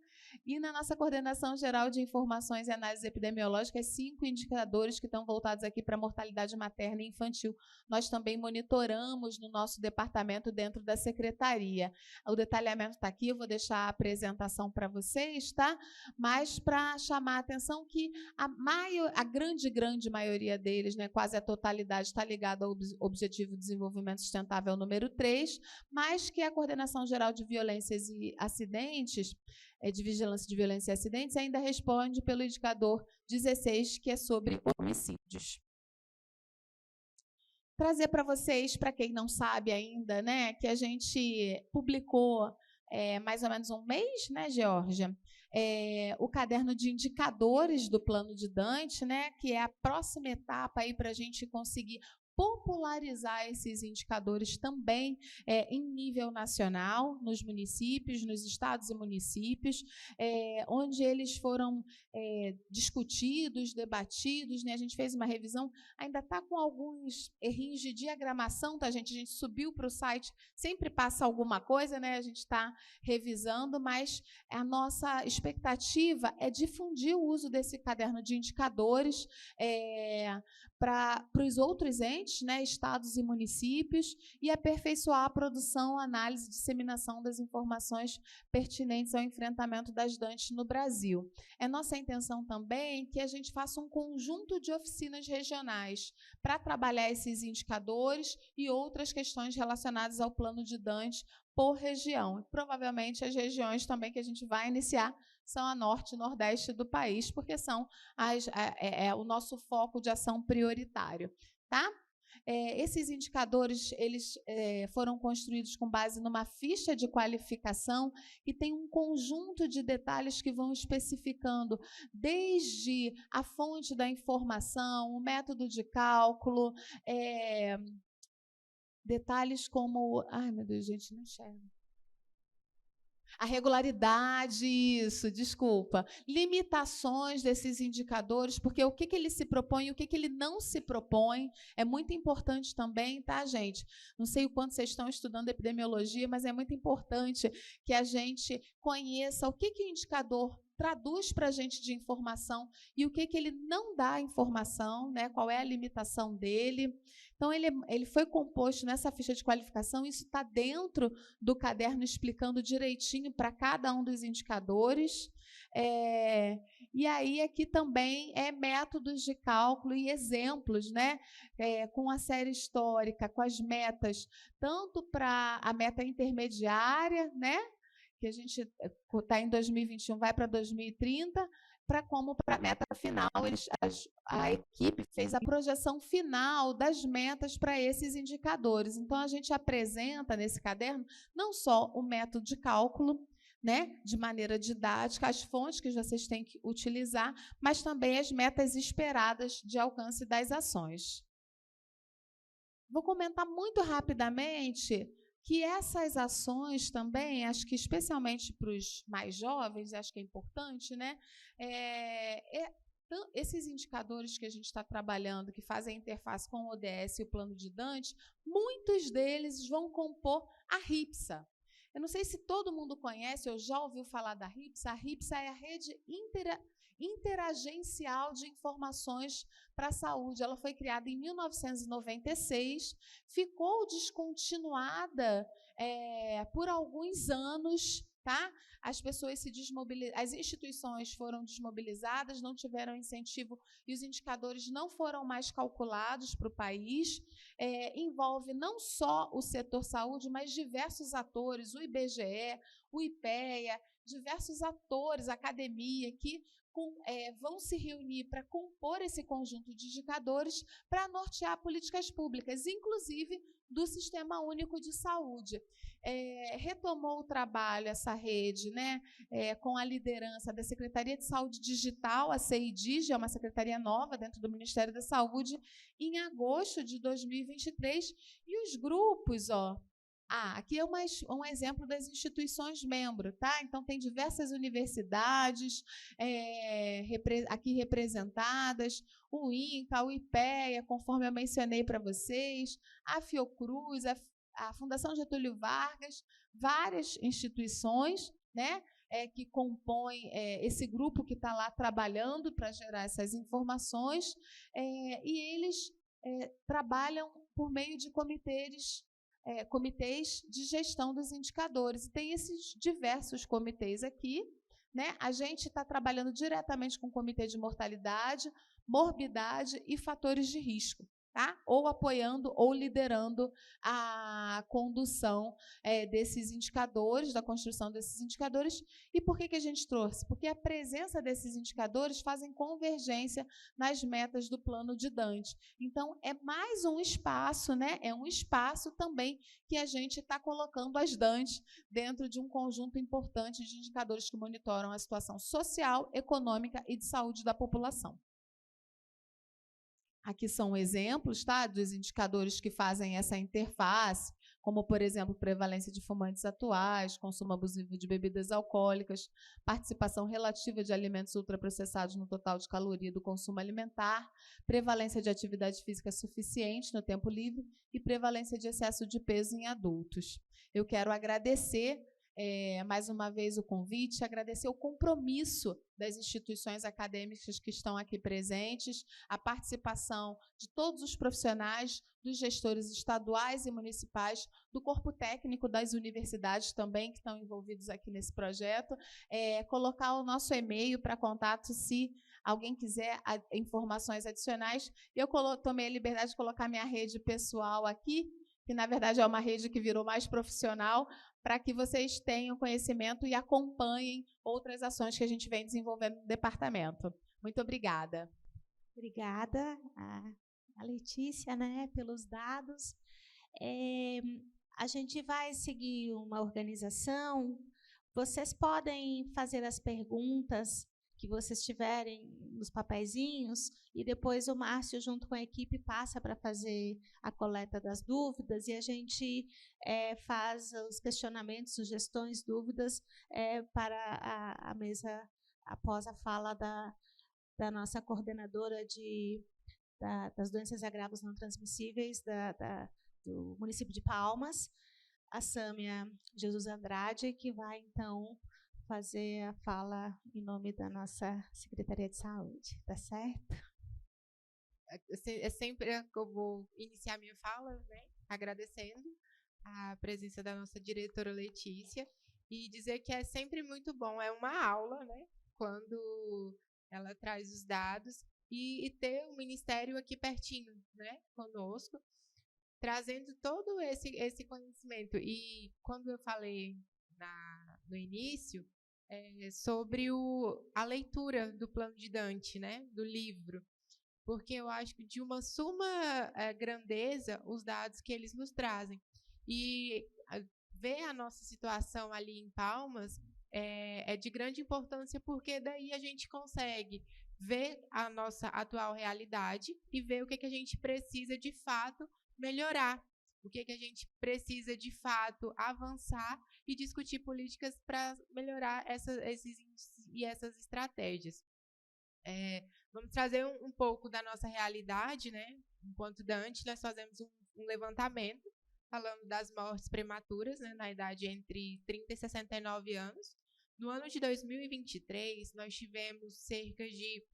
E na nossa coordenação geral de informações e análises epidemiológicas, 5 indicadores que estão voltados aqui para a mortalidade materna e infantil. Nós também monitoramos no nosso departamento dentro da secretaria. O detalhamento está aqui, eu vou deixar a apresentação para vocês, tá? Mas para chamar a atenção que a grande maioria deles, né, quase a totalidade, está ligada ao Objetivo de Desenvolvimento Sustentável número 3, mas que a Coordenação Geral de Violências e Acidentes, de Vigilância de Violência e Acidentes, ainda responde pelo indicador 16, que é sobre homicídios. Trazer para vocês, para quem não sabe ainda, né, que a gente publicou mais ou menos um mês, né, Geórgia? O caderno de indicadores do Plano de Dante, né, que é a próxima etapa para a gente conseguir popularizar esses indicadores também em nível nacional, nos municípios, nos estados e municípios, onde eles foram discutidos, debatidos, né? A gente fez uma revisão, ainda está com alguns errinhos de diagramação, tá, gente? A gente subiu para o site, sempre passa alguma coisa, né? A gente está revisando, mas a nossa expectativa é difundir o uso desse caderno de indicadores para os outros entes, né, estados e municípios, e aperfeiçoar a produção, análise e disseminação das informações pertinentes ao enfrentamento das DANTs no Brasil. É nossa intenção também que a gente faça um conjunto de oficinas regionais para trabalhar esses indicadores e outras questões relacionadas ao plano de DANT por região. Provavelmente as regiões também que a gente vai iniciar são a norte e nordeste do país, porque são o nosso foco de ação prioritário. Tá? Esses indicadores eles foram construídos com base numa ficha de qualificação que tem um conjunto de detalhes que vão especificando desde a fonte da informação, o método de cálculo, detalhes como... Ai, meu Deus, gente, não enxergo. A regularidade, isso, desculpa. Limitações desses indicadores, porque o que ele se propõe e o que ele não se propõe é muito importante também, tá, gente? Não sei o quanto vocês estão estudando epidemiologia, mas é muito importante que a gente conheça o que o indicador traduz para a gente de informação e o que ele não dá informação, né? Qual é a limitação dele. Então, ele foi composto nessa ficha de qualificação, isso está dentro do caderno explicando direitinho para cada um dos indicadores. E aí, aqui também métodos de cálculo e exemplos, né? Com a série histórica, com as metas, tanto para a meta intermediária, né? Que a gente está em 2021, vai para 2030, como para a meta final. A equipe fez a projeção final das metas para esses indicadores. Então, a gente apresenta nesse caderno não só o método de cálculo, né, de maneira didática, as fontes que vocês têm que utilizar, mas também as metas esperadas de alcance das ações. Vou comentar muito rapidamente que essas ações também, acho que especialmente para os mais jovens, acho que é importante, né? Esses indicadores que a gente está trabalhando, que fazem a interface com o ODS e o plano de DANT, muitos deles vão compor a RIPSA. Eu não sei se todo mundo conhece ou já ouviu falar da RIPSA. A RIPSA é a Rede Interagencial de Informações para a Saúde. Ela foi criada em 1996, ficou descontinuada por alguns anos, tá? As pessoas as instituições foram desmobilizadas, não tiveram incentivo e os indicadores não foram mais calculados para o país. Envolve não só o setor saúde, mas diversos atores, o IBGE, o IPEA, diversos atores, academia, que vão se reunir para compor esse conjunto de indicadores para nortear políticas públicas, inclusive do Sistema Único de Saúde. Retomou o trabalho, essa rede, né, com a liderança da Secretaria de Saúde Digital, a CEIDIG, é uma secretaria nova dentro do Ministério da Saúde, em agosto de 2023, e os grupos, aqui é um exemplo das instituições membros, tá? Então, tem diversas universidades aqui representadas, o INCA, o IPEA, conforme eu mencionei para vocês, a Fiocruz, a Fundação Getúlio Vargas, várias instituições, né, que compõem esse grupo que está lá trabalhando para gerar essas informações, e eles trabalham por meio de comitês de gestão dos indicadores. E tem esses diversos comitês aqui, né? A gente está trabalhando diretamente com o comitê de mortalidade, morbidade e fatores de risco, tá? Ou apoiando ou liderando a condução desses indicadores, da construção desses indicadores. E por que a gente trouxe? Porque a presença desses indicadores fazem convergência nas metas do plano de DANT. Então, é mais um espaço, né? É um espaço também que a gente está colocando as DANTs dentro de um conjunto importante de indicadores que monitoram a situação social, econômica e de saúde da população. Aqui são exemplos, tá, dos indicadores que fazem essa interface, como, por exemplo, prevalência de fumantes atuais, consumo abusivo de bebidas alcoólicas, participação relativa de alimentos ultraprocessados no total de caloria do consumo alimentar, prevalência de atividade física suficiente no tempo livre e prevalência de excesso de peso em adultos. Eu quero agradecer mais uma vez o convite, agradecer o compromisso das instituições acadêmicas que estão aqui presentes, a participação de todos os profissionais, dos gestores estaduais e municipais, do corpo técnico das universidades também, que estão envolvidos aqui nesse projeto, colocar o nosso e-mail para contato se alguém quiser informações adicionais. Eu tomei a liberdade de colocar minha rede pessoal aqui, que na verdade é uma rede que virou mais profissional, para que vocês tenham conhecimento e acompanhem outras ações que a gente vem desenvolvendo no departamento. Muito obrigada. Obrigada a Letícia, né, pelos dados. A gente vai seguir uma organização. Vocês podem fazer as perguntas que vocês tiverem nos papeizinhos, e depois o Márcio, junto com a equipe, passa para fazer a coleta das dúvidas, e a gente faz os questionamentos, sugestões, dúvidas para a mesa após a fala da nossa coordenadora das doenças e agravos não transmissíveis do município de Palmas, a Sâmia Jesus Andrade, que vai, então, fazer a fala em nome da nossa Secretaria de Saúde, tá certo? Sempre que eu vou iniciar minha fala, né, agradecendo a presença da nossa diretora Letícia e dizer que é sempre muito bom, é uma aula, né, quando ela traz os dados e ter o Ministério aqui pertinho, né, conosco, trazendo todo esse conhecimento. E quando eu falei no início, sobre a leitura do Plano de Dante, né, do livro, porque eu acho que de uma suma grandeza os dados que eles nos trazem. E ver a nossa situação ali em Palmas é de grande importância, porque daí a gente consegue ver a nossa atual realidade e ver o que a gente precisa de fato melhorar, o que a gente precisa de fato avançar e discutir políticas para melhorar esses índices e essas estratégias. Vamos trazer um pouco da nossa realidade, né? Enquanto Dante, nós fazemos um levantamento falando das mortes prematuras, né, na idade entre 30 e 69 anos. No ano de 2023, nós tivemos cerca de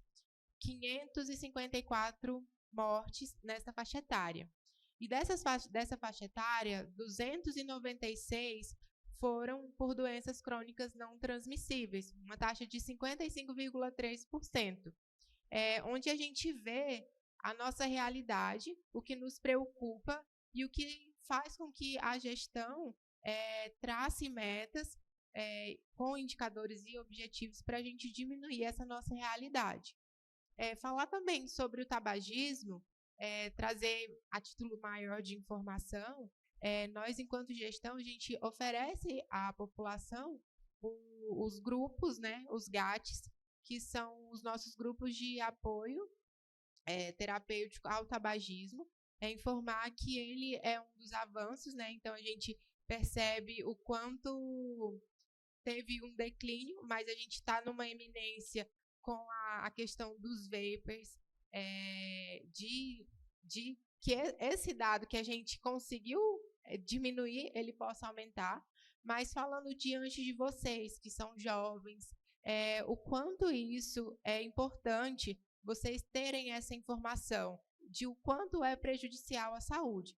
554 mortes nessa faixa etária. E dessa faixa etária, 296 foram por doenças crônicas não transmissíveis, uma taxa de 55,3%, onde a gente vê a nossa realidade, o que nos preocupa e o que faz com que a gestão trace metas com indicadores e objetivos para a gente diminuir essa nossa realidade. Falar também sobre o tabagismo, trazer a título maior de informação, nós, enquanto gestão, a gente oferece à população os grupos, né, os GATs, que são os nossos grupos de apoio terapêutico ao tabagismo, informar que ele é um dos avanços, né, então a gente percebe o quanto teve um declínio, mas a gente está numa eminência com a questão dos vapers, de que esse dado que a gente conseguiu diminuir, ele possa aumentar, mas falando diante de vocês, que são jovens, o quanto isso é importante vocês terem essa informação de o quanto é prejudicial à saúde,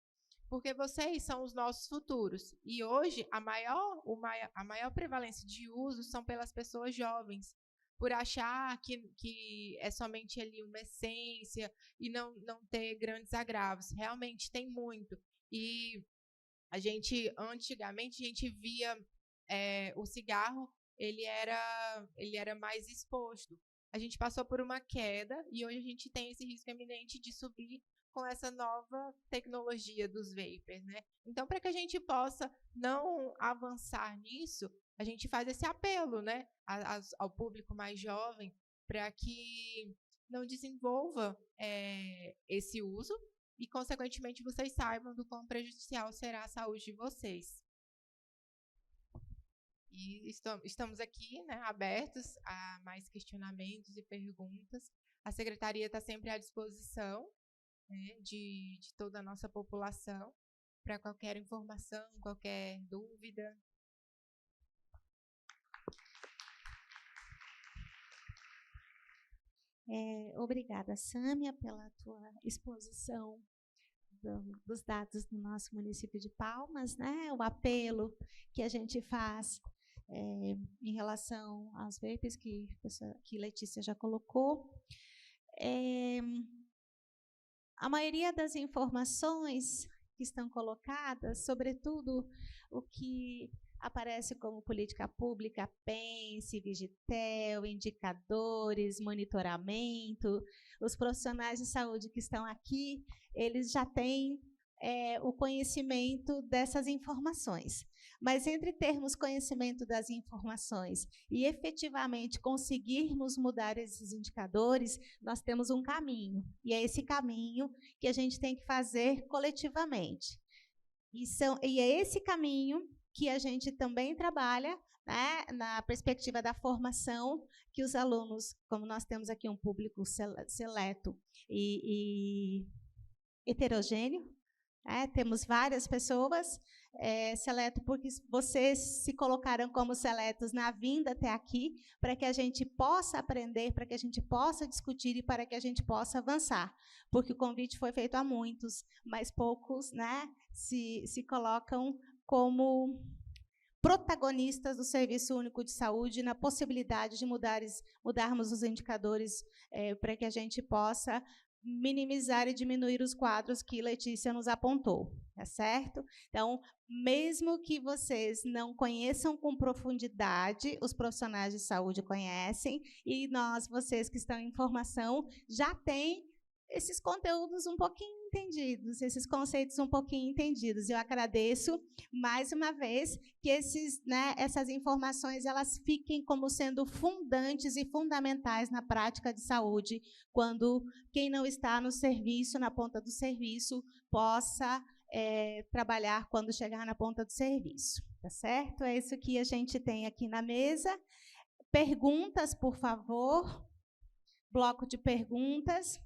porque vocês são os nossos futuros, e hoje a maior prevalência de uso são pelas pessoas jovens, por achar que é somente ali uma essência e não ter grandes agravos. Realmente tem muito. E antigamente, a gente via o cigarro, ele era mais exposto. A gente passou por uma queda e hoje a gente tem esse risco eminente de subir com essa nova tecnologia dos vapers, né? Então, para que a gente possa não avançar nisso, a gente faz esse apelo, né, ao público mais jovem, para que não desenvolva esse uso e, consequentemente, vocês saibam do quão prejudicial será a saúde de vocês. E estamos aqui, né, abertos a mais questionamentos e perguntas. A Secretaria está sempre à disposição, né, de toda a nossa população, para qualquer informação, qualquer dúvida. Obrigada, Sâmia, pela tua exposição dos dados do nosso município de Palmas, né? O apelo que a gente faz em relação às vapes que Letícia já colocou. A maioria das informações que estão colocadas, sobretudo o que aparece como política pública, PENSE, Vigitel, indicadores, monitoramento, os profissionais de saúde que estão aqui, eles já têm o conhecimento dessas informações. Mas entre termos conhecimento das informações e efetivamente conseguirmos mudar esses indicadores, nós temos um caminho, e é esse caminho que a gente tem que fazer coletivamente. E é esse caminho que a gente também trabalha, né, na perspectiva da formação, que os alunos, como nós temos aqui um público seleto e heterogêneo, temos várias pessoas, seleto porque vocês se colocaram como seletos na vinda até aqui, para que a gente possa aprender, para que a gente possa discutir e para que a gente possa avançar, porque o convite foi feito a muitos, mas poucos, né, se colocam como protagonistas do Serviço Único de Saúde na possibilidade de mudarmos os indicadores para que a gente possa minimizar e diminuir os quadros que Letícia nos apontou, tá certo? Então, mesmo que vocês não conheçam com profundidade, os profissionais de saúde conhecem, e vocês que estão em formação, já têm esses conteúdos um pouquinho entendidos, esses conceitos um pouquinho entendidos. Eu agradeço, mais uma vez, que essas informações elas fiquem como sendo fundantes e fundamentais na prática de saúde, quando quem não está no serviço, na ponta do serviço, possa trabalhar quando chegar na ponta do serviço. Tá certo? É isso que a gente tem aqui na mesa. Perguntas, por favor. Bloco de perguntas.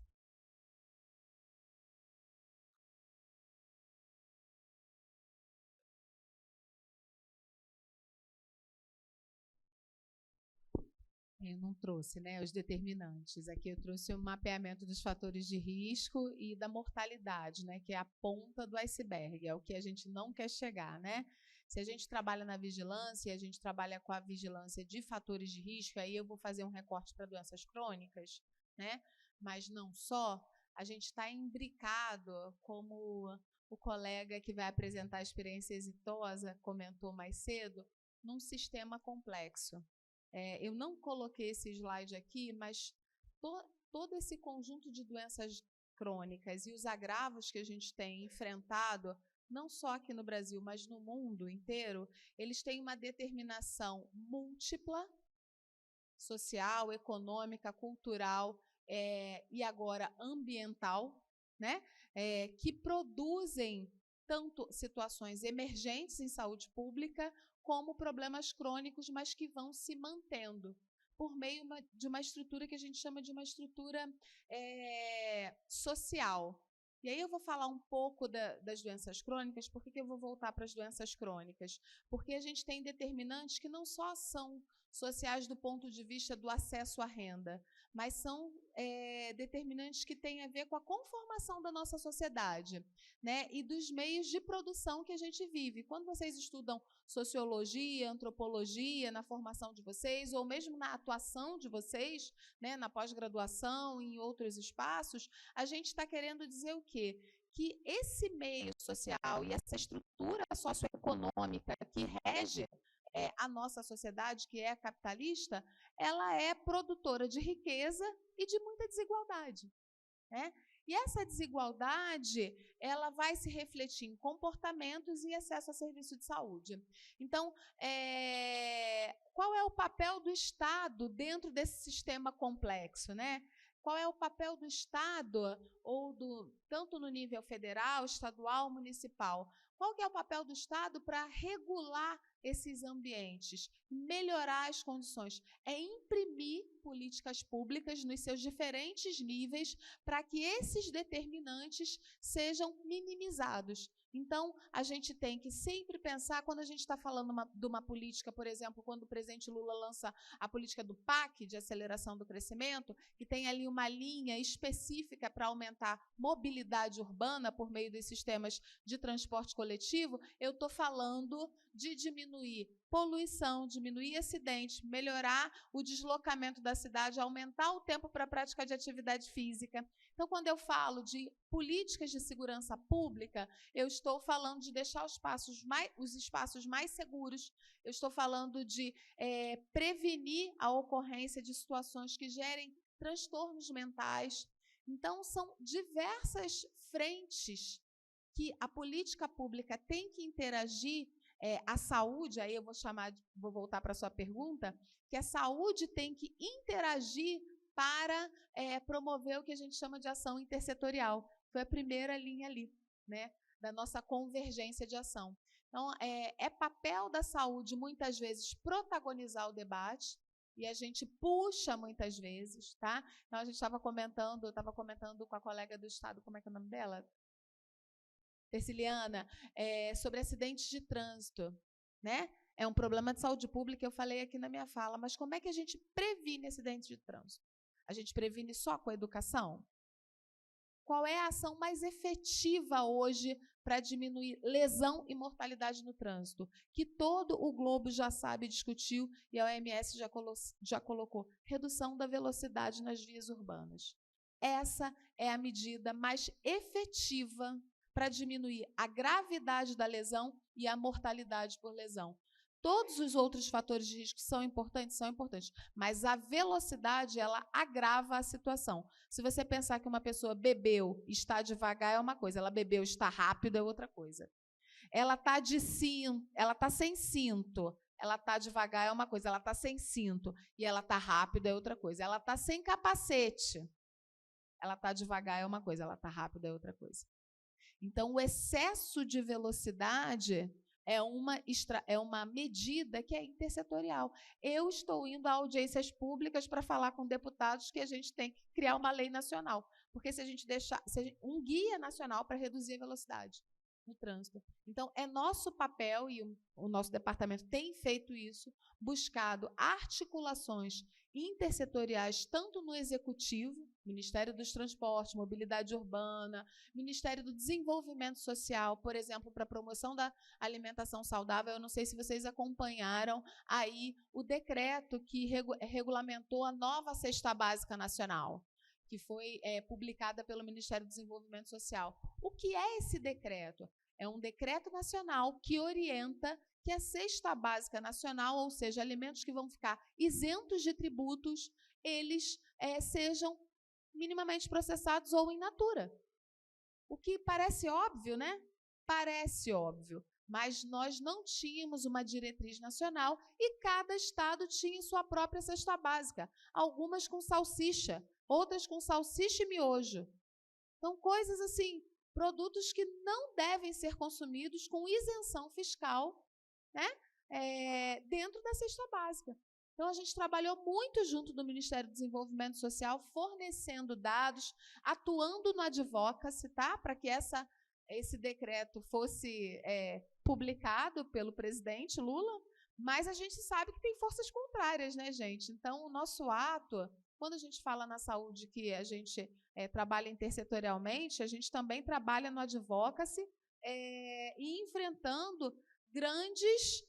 Eu não trouxe, né, os determinantes. Aqui eu trouxe o mapeamento dos fatores de risco e da mortalidade, né, que é a ponta do iceberg, é o que a gente não quer chegar, né? Se a gente trabalha na vigilância e a gente trabalha com a vigilância de fatores de risco, aí eu vou fazer um recorte para doenças crônicas, né? Mas não só, a gente está imbricado, como o colega que vai apresentar a experiência exitosa comentou mais cedo, num sistema complexo. Eu não coloquei esse slide aqui, mas todo esse conjunto de doenças crônicas e os agravos que a gente tem enfrentado, não só aqui no Brasil, mas no mundo inteiro, eles têm uma determinação múltipla, social, econômica, cultural e agora ambiental, né? Que produzem tanto situações emergentes em saúde pública, como problemas crônicos, mas que vão se mantendo por meio de uma estrutura que a gente chama de uma estrutura social. E aí eu vou falar um pouco das doenças crônicas. Por que eu vou voltar para as doenças crônicas? Porque a gente tem determinantes que não só são sociais do ponto de vista do acesso à renda, mas são determinantes que têm a ver com a conformação da nossa sociedade, né, e dos meios de produção que a gente vive. Quando vocês estudam sociologia, antropologia na formação de vocês, ou mesmo na atuação de vocês, né, na pós-graduação, em outros espaços, a gente está querendo dizer o quê? Que esse meio social e essa estrutura socioeconômica que rege a nossa sociedade, que é capitalista, ela é produtora de riqueza e de muita desigualdade, né? E essa desigualdade, ela vai se refletir em comportamentos e acesso a serviço de saúde. Então, qual é o papel do Estado dentro desse sistema complexo, né? Qual é o papel do Estado, tanto no nível federal, estadual, municipal? Qual que é o papel do Estado para regular esses ambientes, melhorar as condições? É imprimir políticas públicas nos seus diferentes níveis para que esses determinantes sejam minimizados. Então, a gente tem que sempre pensar, quando a gente está falando de uma política, por exemplo, quando o presidente Lula lança a política do PAC, de aceleração do crescimento, que tem ali uma linha específica para aumentar mobilidade urbana por meio dos sistemas de transporte coletivo, eu estou falando de diminuir poluição, diminuir acidentes, melhorar o deslocamento da cidade, aumentar o tempo para a prática de atividade física. Então, quando eu falo de políticas de segurança pública, eu estou falando de deixar os espaços mais seguros, eu estou falando de prevenir a ocorrência de situações que gerem transtornos mentais. Então, são diversas frentes que a política pública tem que interagir. A saúde, aí eu vou voltar para a sua pergunta, que a saúde tem que interagir para promover o que a gente chama de ação intersetorial. Foi a primeira linha ali, né, da nossa convergência de ação. Então, é papel da saúde, muitas vezes, protagonizar o debate, e a gente puxa muitas vezes, tá? Então, a gente estava comentando com a colega do Estado, como é que é o nome dela? Terciliana, sobre acidentes de trânsito, né? É um problema de saúde pública, eu falei aqui na minha fala, mas como é que a gente previne acidentes de trânsito? A gente previne só com a educação? Qual é a ação mais efetiva hoje para diminuir lesão e mortalidade no trânsito? Que todo o globo já sabe, discutiu, e a OMS já colocou redução da velocidade nas vias urbanas. Essa é a medida mais efetiva para diminuir a gravidade da lesão e a mortalidade por lesão. Todos os outros fatores de risco são importantes, mas a velocidade, ela agrava a situação. Se você pensar que uma pessoa bebeu e está devagar, é uma coisa, ela bebeu e está rápido, é outra coisa. Ela está sem cinto, ela está devagar, é uma coisa, ela está sem cinto e ela está rápido, é outra coisa. Ela está sem capacete, ela está devagar, é uma coisa, ela está rápido, é outra coisa. Então, o excesso de velocidade é uma medida que é intersetorial. Eu estou indo a audiências públicas para falar com deputados que a gente tem que criar uma lei nacional, porque se a gente deixar um guia nacional para reduzir a velocidade no trânsito. Então, é nosso papel, e o nosso departamento tem feito isso, buscado articulações intersetoriais, tanto no Executivo, Ministério dos Transportes, Mobilidade Urbana, Ministério do Desenvolvimento Social, por exemplo, para a promoção da alimentação saudável. Eu não sei se vocês acompanharam aí o decreto que regulamentou a nova Cesta Básica Nacional, que foi publicada pelo Ministério do Desenvolvimento Social. O que é esse decreto? É um decreto nacional que orienta que a Cesta Básica Nacional, ou seja, alimentos que vão ficar isentos de tributos, eles sejam minimamente processados ou in natura. O que parece óbvio, né? Parece óbvio, mas nós não tínhamos uma diretriz nacional e cada estado tinha sua própria cesta básica, algumas com salsicha, outras com salsicha e miojo. Então, coisas assim, produtos que não devem ser consumidos com isenção fiscal, né, dentro da cesta básica. Então, a gente trabalhou muito junto do Ministério do Desenvolvimento Social, fornecendo dados, atuando no advocacy, tá, para que esse decreto fosse publicado pelo presidente Lula, mas a gente sabe que tem forças contrárias, né, gente? Então, o nosso ato, quando a gente fala na saúde que a gente trabalha intersetorialmente, a gente também trabalha no advocacy e enfrentando grandes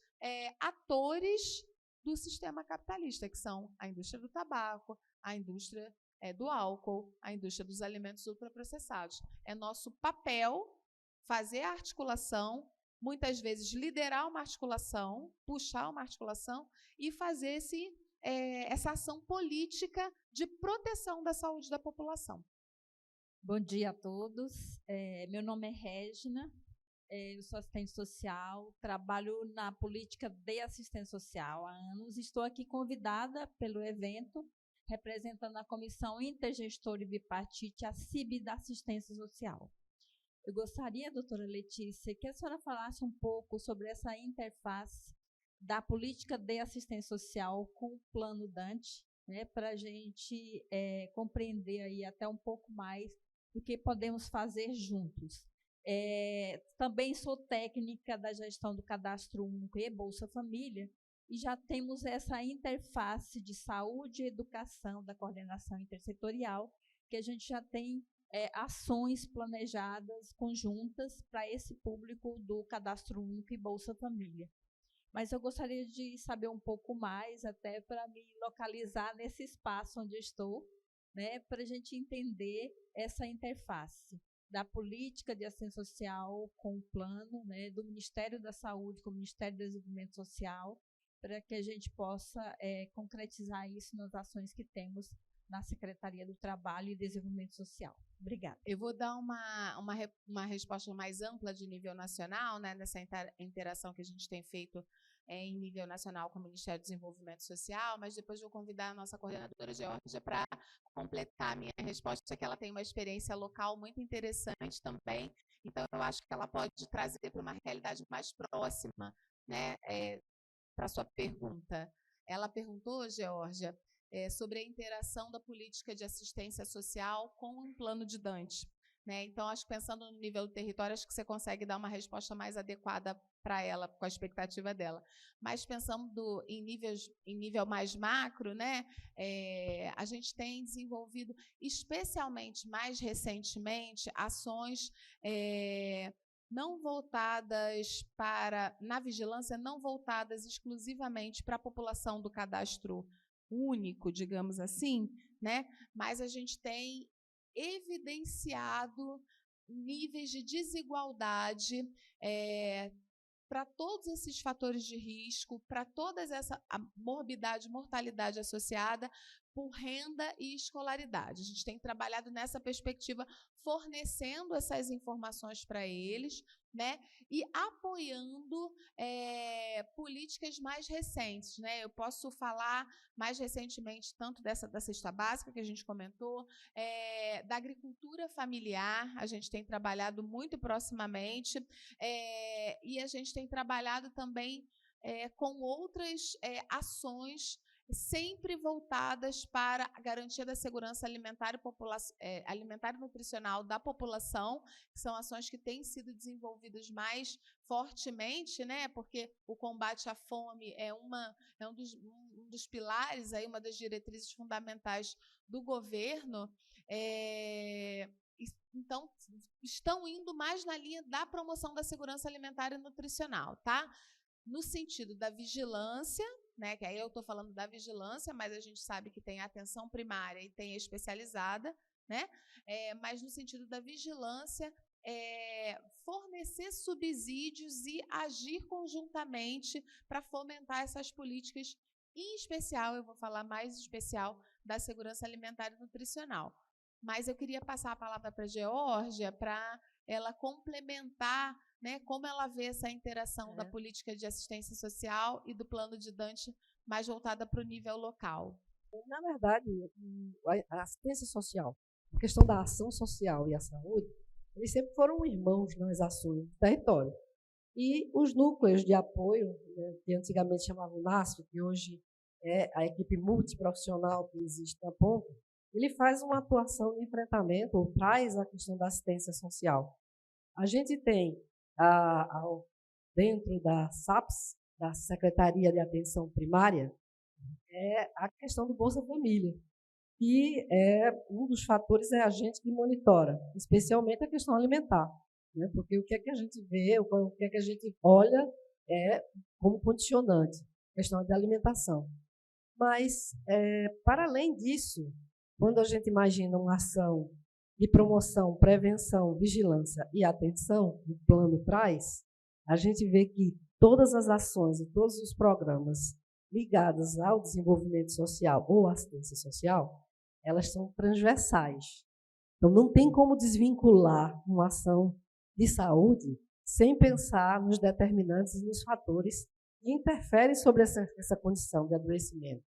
atores do sistema capitalista, que são a indústria do tabaco, a indústria do álcool, a indústria dos alimentos ultraprocessados. É nosso papel fazer a articulação, muitas vezes liderar uma articulação, puxar uma articulação e fazer essa ação política de proteção da saúde da população. Bom dia a todos. Meu nome é Régina, eu sou assistente social, trabalho na política de assistência social há anos. Estou aqui convidada pelo evento, representando a Comissão Intergestora e Bipartite, a CIB da Assistência Social. Eu gostaria, doutora Letícia, que a senhora falasse um pouco sobre essa interface da política de assistência social com o Plano Dante, né, para a gente compreender aí até um pouco mais do que podemos fazer juntos. Também sou técnica da gestão do Cadastro Único e Bolsa Família, e já temos essa interface de saúde e educação da coordenação intersetorial, que a gente já tem ações planejadas conjuntas para esse público do Cadastro Único e Bolsa Família. Mas eu gostaria de saber um pouco mais, até para me localizar nesse espaço onde estou, né, para a gente entender essa interface da política de assistência social com o plano, né, do Ministério da Saúde com o Ministério do Desenvolvimento Social, para que a gente possa concretizar isso nas ações que temos na Secretaria do Trabalho e Desenvolvimento Social. Obrigada. Eu vou dar uma resposta mais ampla de nível nacional, né, nessa interação que a gente tem feito em nível nacional com o Ministério do Desenvolvimento Social, mas depois vou convidar a nossa coordenadora Geórgia para completar a minha resposta, que ela tem uma experiência local muito interessante também, então eu acho que ela pode trazer para uma realidade mais próxima, né, para a sua pergunta. Ela perguntou, Geórgia, sobre a interação da política de assistência social com o plano de Dante, né? Então, acho que pensando no nível do território, acho que você consegue dar uma resposta mais adequada para ela, com a expectativa dela. Mas pensando em nível mais macro, né? A gente tem desenvolvido, especialmente mais recentemente, ações não voltadas na vigilância, não voltadas exclusivamente para a população do cadastro único, digamos assim, né? Mas a gente tem evidenciado níveis de desigualdade para todos esses fatores de risco, para toda essa morbidade, mortalidade associada por renda e escolaridade. A gente tem trabalhado nessa perspectiva, fornecendo essas informações para eles, né, e apoiando políticas mais recentes, né? Eu posso falar mais recentemente tanto da cesta básica que a gente comentou, da agricultura familiar, a gente tem trabalhado muito proximamente, e a gente tem trabalhado também com outras ações sempre voltadas para a garantia da segurança alimentar e nutricional da população, que são ações que têm sido desenvolvidas mais fortemente, né? Porque o combate à fome é um dos pilares, aí, uma das diretrizes fundamentais do governo. Então, estão indo mais na linha da promoção da segurança alimentar e nutricional, tá? No sentido da vigilância, né, que aí eu estou falando da vigilância, mas a gente sabe que tem a atenção primária e tem a especializada, né? Mas no sentido da vigilância, fornecer subsídios e agir conjuntamente para fomentar essas políticas, em especial, eu vou falar mais especial, da segurança alimentar e nutricional. Mas eu queria passar a palavra para a Geórgia para ela complementar, né, como ela vê essa interação da política de assistência social e do plano de Dante mais voltada para o nível local. Na verdade, a assistência social, a questão da ação social e a saúde, eles sempre foram irmãos nas ações do território. E os núcleos de apoio, né, que antigamente chamavam NASF, que hoje é a equipe multiprofissional que existe na ponta, ele faz uma atuação de enfrentamento, ou traz a questão da assistência social. A gente tem, dentro da SAPS, da Secretaria de Atenção Primária, a questão do Bolsa Família. E um dos fatores é a gente que monitora, especialmente a questão alimentar, né? Porque o que é que a gente vê, o que é que a gente olha como condicionante, a questão da alimentação. Mas, para além disso, quando a gente imagina uma ação de promoção, prevenção, vigilância e atenção, o plano traz, a gente vê que todas as ações e todos os programas ligados ao desenvolvimento social ou assistência social, elas são transversais. Então, não tem como desvincular uma ação de saúde sem pensar nos determinantes e nos fatores que interferem sobre essa condição de adoecimento.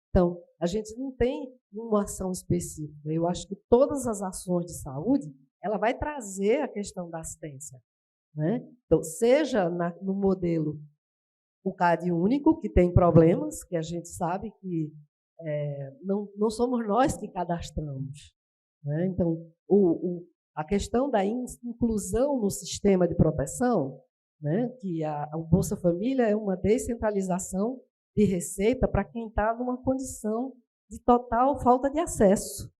Então, a gente não tem uma ação específica. Eu acho que todas as ações de saúde, ela vai trazer a questão da assistência, né? Então, seja no modelo o CAD único, que tem problemas, que a gente sabe que não somos nós que cadastramos, né? Então, a questão da inclusão no sistema de proteção, né? Que o Bolsa Família é uma descentralização de receita para quem está numa condição de total falta de acesso,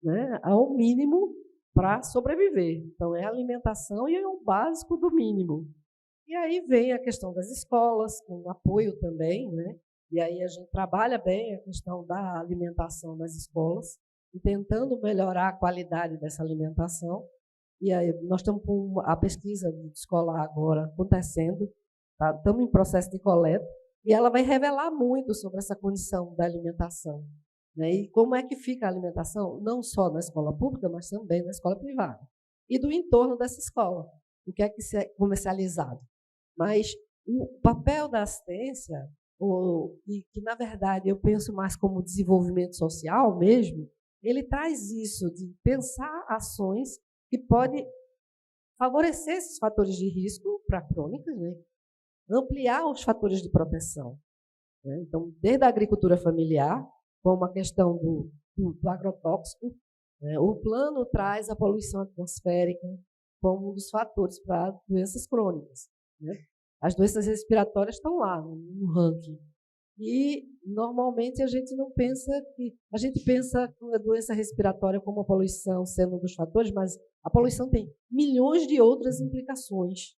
né? Ao mínimo para sobreviver. Então, é a alimentação e é o básico do mínimo. E aí vem a questão das escolas, com apoio também, né? E aí a gente trabalha bem a questão da alimentação nas escolas e tentando melhorar a qualidade dessa alimentação. E aí nós estamos com a pesquisa de escola agora acontecendo, tá? Estamos em processo de coleta, e ela vai revelar muito sobre essa condição da alimentação, né? E como é que fica a alimentação, não só na escola pública, mas também na escola privada. E do entorno dessa escola, o que é comercializado. Mas o papel da assistência, e que, na verdade, eu penso mais como desenvolvimento social mesmo, ele traz isso de pensar ações que podem favorecer esses fatores de risco para crônicas, né? Ampliar os fatores de proteção, né? Então, desde a agricultura familiar, como a questão do agrotóxico, né? O plano traz a poluição atmosférica como um dos fatores para doenças crônicas, né? As doenças respiratórias estão lá no ranking. E, normalmente, a gente não pensa que... A gente pensa a doença respiratória como a poluição sendo um dos fatores, mas a poluição tem milhões de outras implicações,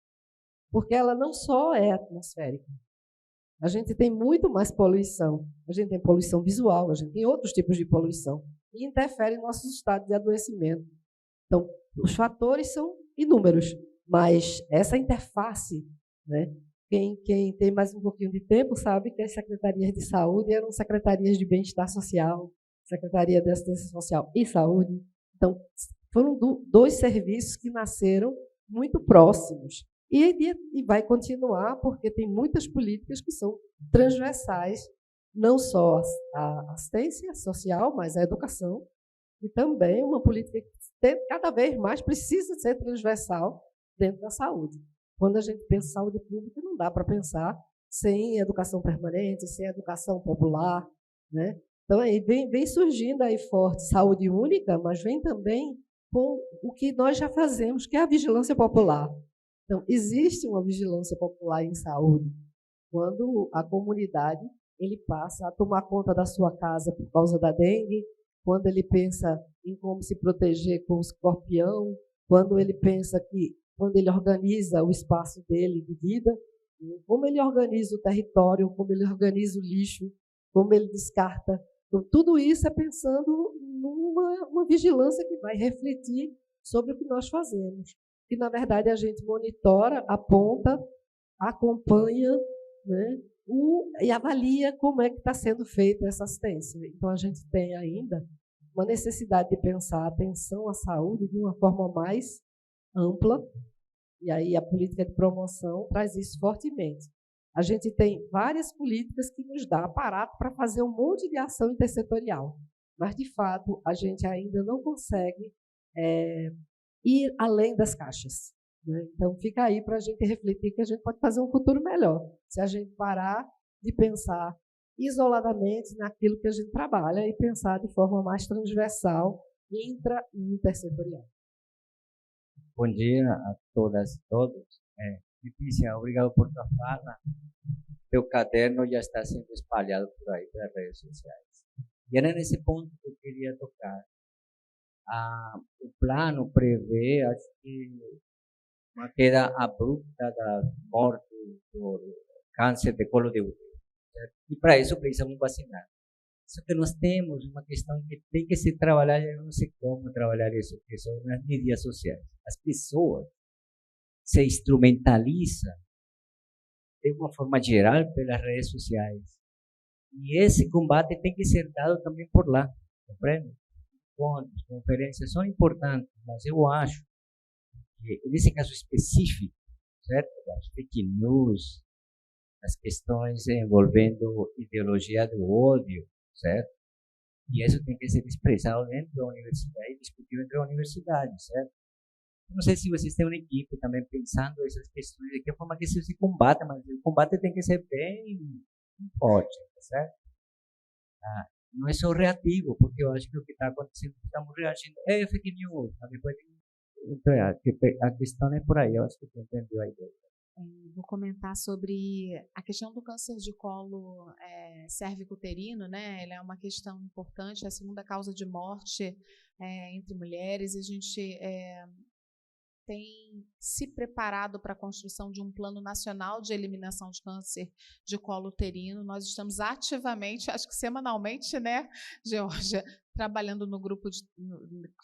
porque ela não só é atmosférica. A gente tem muito mais poluição. A gente tem poluição visual, a gente tem outros tipos de poluição, e interfere no nosso estado de adoecimento. Então, os fatores são inúmeros, mas essa interface, né? Quem tem mais um pouquinho de tempo sabe que as secretarias de saúde eram secretarias de bem-estar social, Secretaria de Assistência Social e Saúde. Então, foram dois serviços que nasceram muito próximos. E vai continuar, porque tem muitas políticas que são transversais, não só a assistência social, mas a educação, e também uma política que cada vez mais precisa ser transversal dentro da saúde. Quando a gente pensa em saúde pública, não dá para pensar sem educação permanente, sem educação popular, né? Então, aí vem surgindo aí forte saúde única, mas vem também com o que nós já fazemos, que é a vigilância popular. Então, existe uma vigilância popular em saúde, quando a comunidade ele passa a tomar conta da sua casa por causa da dengue, quando ele pensa em como se proteger com o escorpião, quando ele pensa que quando ele organiza o espaço dele de vida, como ele organiza o território, como ele organiza o lixo, como ele descarta. Então, tudo isso é pensando numa vigilância que vai refletir sobre o que nós fazemos. Que, na verdade, a gente monitora, aponta, acompanha, né, e avalia como é que está sendo feita essa assistência. Então, a gente tem ainda uma necessidade de pensar a atenção à saúde de uma forma mais ampla, e aí a política de promoção traz isso fortemente. A gente tem várias políticas que nos dão aparato para fazer um monte de ação intersetorial, mas, de fato, a gente ainda não consegue ir além das caixas, né? Então, fica aí para a gente refletir que a gente pode fazer um futuro melhor, se a gente parar de pensar isoladamente naquilo que a gente trabalha e pensar de forma mais transversal, intra e intersetorial. Bom dia a todas e todos. Letícia, obrigado por tua fala. Teu caderno já está sendo espalhado por aí pelas redes sociais. E era nesse ponto que eu queria tocar. O plano prevê, acho que, uma queda abrupta das mortes por câncer de colo de útero. Certo? E para isso precisamos vacinar. Só que nós temos uma questão que tem que se trabalhar, eu não sei como trabalhar isso, que são as mídias sociais. As pessoas se instrumentalizam de uma forma geral pelas redes sociais. E esse combate tem que ser dado também por lá, compreende? Encontros, conferências são importantes, mas eu acho que nesse caso específico, certo? As fake news, as questões envolvendo ideologia do ódio, certo? E isso tem que ser expressado dentro da universidade e discutido entre a universidade, certo? Não sei se vocês têm uma equipe também pensando essas questões, de que forma que se combate, mas o combate tem que ser bem forte, tá certo? Não é só reativo, porque eu acho que o que está acontecendo, estamos reagindo, é fake news, depois a questão é por aí, eu acho que você entendeu a ideia. Vou comentar sobre a questão do câncer de colo cervicuterino, né? Ela é uma questão importante, é a segunda causa de morte entre mulheres, e a gente tem se preparado para a construção de um plano nacional de eliminação de câncer de colo uterino. Nós estamos ativamente, acho que semanalmente, né, Georgia, trabalhando no grupo,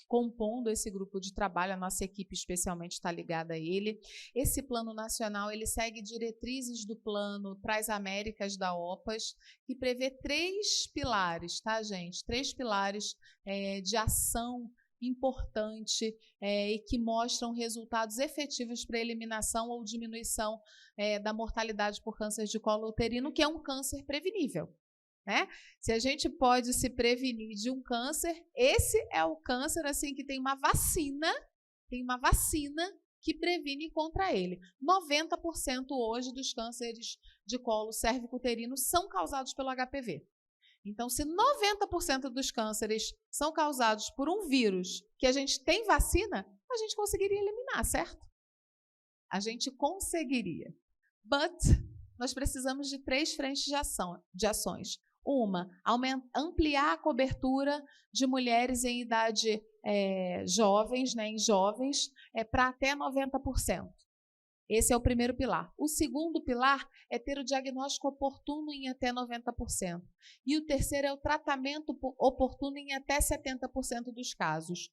compondo esse grupo de trabalho, a nossa equipe especialmente está ligada a ele. Esse plano nacional, ele segue diretrizes do plano para as Américas da OPAS, que prevê 3 pilares, tá, gente? 3 pilares de ação importante e que mostram resultados efetivos para eliminação ou diminuição da mortalidade por câncer de colo uterino, que é um câncer prevenível. Né? Se a gente pode se prevenir de um câncer, esse é o câncer assim que tem uma vacina que previne contra ele. 90% hoje dos cânceres de colo cervicuterino são causados pelo HPV. Então, se 90% dos cânceres são causados por um vírus que a gente tem vacina, a gente conseguiria eliminar, certo? A gente conseguiria. But nós precisamos de 3 frentes de ações. Uma, ampliar a cobertura de mulheres em idade jovens, né, em jovens, para até 90%. Esse é o primeiro pilar. O segundo pilar é ter o diagnóstico oportuno em até 90%. E o terceiro é o tratamento oportuno em até 70% dos casos.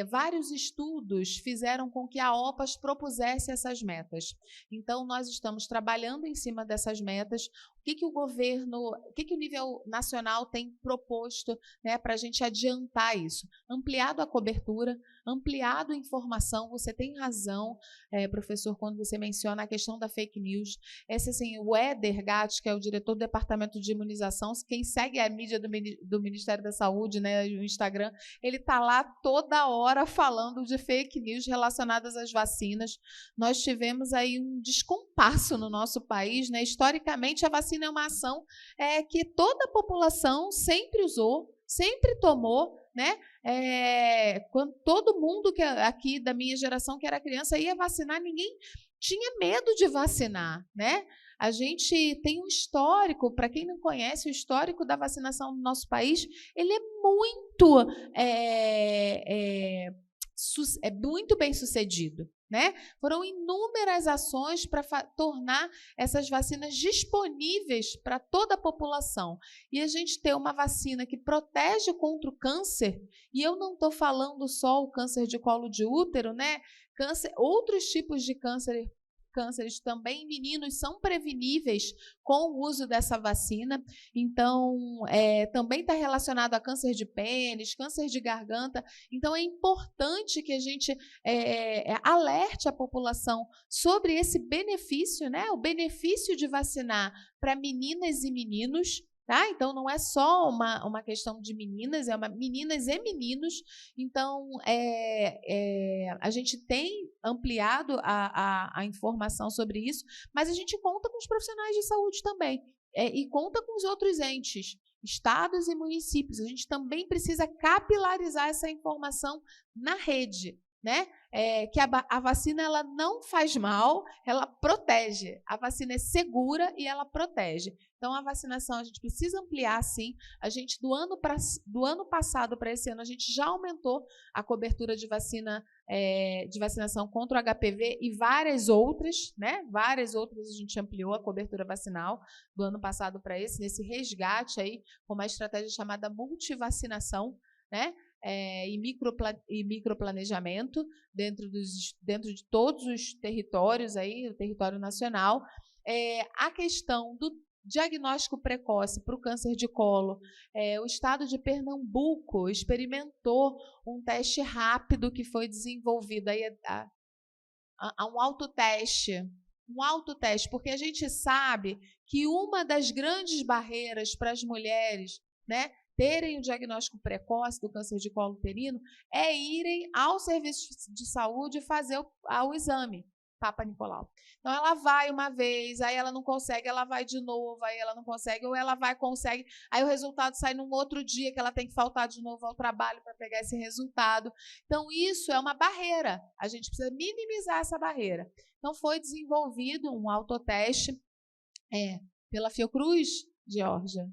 Vários estudos fizeram com que a OPAS propusesse essas metas. Então, nós estamos trabalhando em cima dessas metas. O que o governo, o que o nível nacional tem proposto, né, para a gente adiantar isso? Ampliado a cobertura, ampliado a informação. Você tem razão, professor, quando você menciona a questão da fake news. Assim, o Éder Gatti, que é o diretor do Departamento de Imunização, quem segue a mídia do Ministério da Saúde, né, o Instagram, ele está lá toda hora falando de fake news relacionadas às vacinas. Nós tivemos aí um descompasso no nosso país, né? Historicamente, a vacina é uma ação que toda a população sempre usou, sempre tomou, né? Quando todo mundo aqui da minha geração que era criança ia vacinar, ninguém tinha medo de vacinar, né? A gente tem um histórico, para quem não conhece, o histórico da vacinação no nosso país, ele é muito bem sucedido. Né? Foram inúmeras ações para tornar essas vacinas disponíveis para toda a população. E a gente ter uma vacina que protege contra o câncer, e eu não estou falando só o câncer de colo de útero, né? Outros tipos de cânceres também meninos são preveníveis com o uso dessa vacina. Então, também está relacionado a câncer de pênis, câncer de garganta. Então, é importante que a gente alerte a população sobre esse benefício, né? O benefício de vacinar para meninas e meninos. Tá? Então, não é só uma questão de meninas, meninas e meninos. Então, a gente tem ampliado a informação sobre isso, mas a gente conta com os profissionais de saúde também, e conta com os outros entes, estados e municípios. A gente também precisa capilarizar essa informação na rede. Né? Que a vacina ela não faz mal, ela protege. A vacina é segura e ela protege. Então, a vacinação a gente precisa ampliar, sim. A gente, do ano passado para esse ano, a gente já aumentou a cobertura de vacinação contra o HPV e várias outras, né? Várias outras a gente ampliou a cobertura vacinal do ano passado para esse, nesse resgate aí, com uma estratégia chamada multivacinação, né? E microplanejamento dentro de todos os territórios, aí, o território nacional. A questão do diagnóstico precoce para o câncer de colo, o estado de Pernambuco experimentou um teste rápido que foi desenvolvido aí a um autoteste, porque a gente sabe que uma das grandes barreiras para as mulheres, né, terem o diagnóstico precoce do câncer de colo uterino é irem ao serviço de saúde fazer o exame Papa Nicolau. Então, ela vai uma vez, aí ela não consegue, ela vai de novo, aí ela não consegue, ou ela vai, consegue, aí o resultado sai num outro dia que ela tem que faltar de novo ao trabalho para pegar esse resultado. Então, isso é uma barreira. A gente precisa minimizar essa barreira. Então, foi desenvolvido um autoteste pela Fiocruz, Geórgia.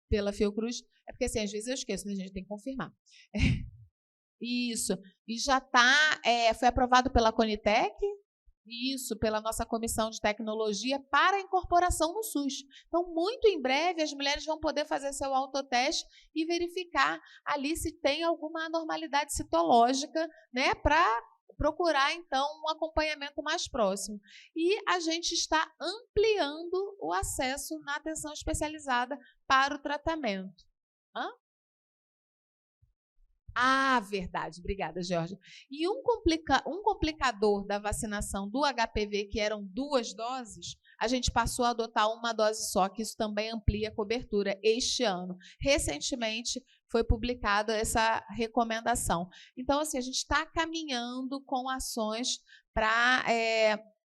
Pela Fiocruz. É porque, assim, às vezes eu esqueço, né? A gente tem que confirmar. Isso. E já foi aprovado pela Conitec, isso, pela nossa comissão de tecnologia para a incorporação no SUS. Então, muito em breve, as mulheres vão poder fazer seu autoteste e verificar ali se tem alguma anormalidade citológica, né, para procurar, então, um acompanhamento mais próximo. E a gente está ampliando o acesso na atenção especializada para o tratamento. Verdade. Obrigada, Geórgia. E um complicador da vacinação do HPV, que eram 2 doses, a gente passou a adotar uma dose só, que isso também amplia a cobertura este ano. Recentemente foi publicada essa recomendação. Então, assim, a gente está caminhando com ações para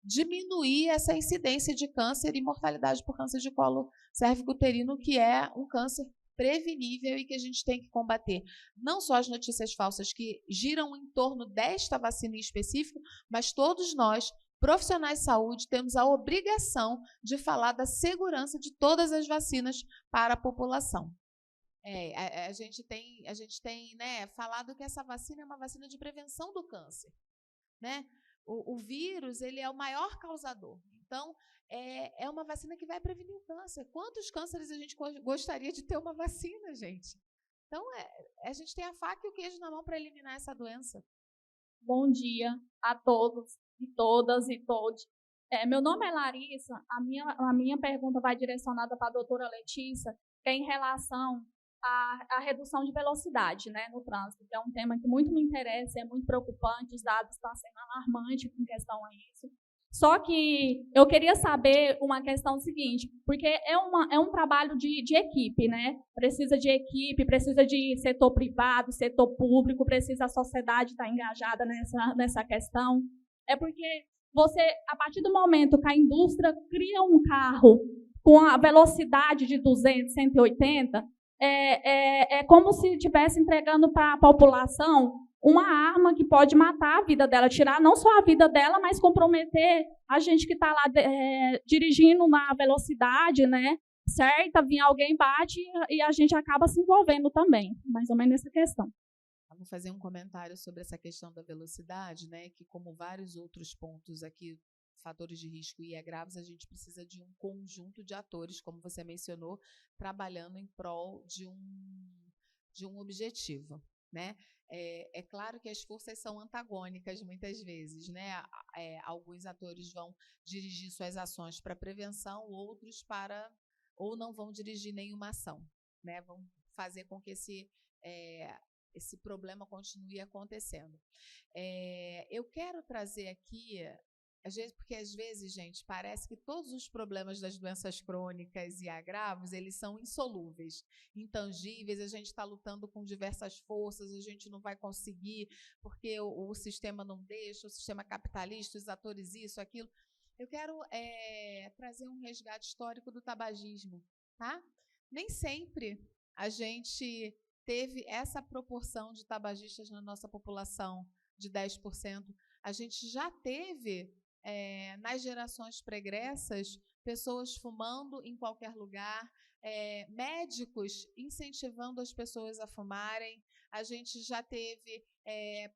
diminuir essa incidência de câncer e mortalidade por câncer de colo cérvico-uterino, que é um câncer prevenível e que a gente tem que combater. Não só as notícias falsas que giram em torno desta vacina em específico, mas todos nós, profissionais de saúde, temos a obrigação de falar da segurança de todas as vacinas para a população. A gente tem, né, falado que essa vacina é uma vacina de prevenção do câncer, né? O vírus, ele é o maior causador. Então, é uma vacina que vai prevenir o câncer. Quantos cânceres a gente gostaria de ter uma vacina, gente? Então, a gente tem a faca e o queijo na mão para eliminar essa doença. Bom dia a todos e todas e todos. Meu nome é Larissa. A minha pergunta vai direcionada para a doutora Letícia, que é em relação à redução de velocidade, né, no trânsito, que é um tema que muito me interessa, é muito preocupante, os dados estão sendo alarmantes com questão a isso. Só que eu queria saber uma questão seguinte, porque é um trabalho de equipe, né? Precisa de equipe, precisa de setor privado, setor público, precisa a sociedade estar engajada nessa questão. É porque a partir do momento que a indústria cria um carro com a velocidade de 200, 180, é como se estivesse entregando para a população uma arma que pode matar a vida dela, tirar não só a vida dela, mas comprometer a gente que está lá dirigindo na velocidade, né, certa, vir alguém bate e a gente acaba se envolvendo também, mais ou menos nessa questão. Vou fazer um comentário sobre essa questão da velocidade, né, que como vários outros pontos aqui, fatores de risco e agravos, a gente precisa de um conjunto de atores, como você mencionou, trabalhando em prol de um objetivo, né? É claro que as forças são antagônicas muitas vezes, né? Alguns atores vão dirigir suas ações para prevenção, outros ou não vão dirigir nenhuma ação, né? Vão fazer com que esse problema continue acontecendo. Eu quero trazer aqui, porque às vezes, gente, parece que todos os problemas das doenças crônicas e agravos, eles são insolúveis, intangíveis, a gente está lutando com diversas forças, a gente não vai conseguir, porque o sistema não deixa, o sistema capitalista, os atores isso, aquilo. Eu quero trazer um resgate histórico do tabagismo, tá? Nem sempre a gente teve essa proporção de tabagistas na nossa população de 10%. A gente já teve, nas gerações pregressas, pessoas fumando em qualquer lugar, médicos incentivando as pessoas a fumarem. A gente já teve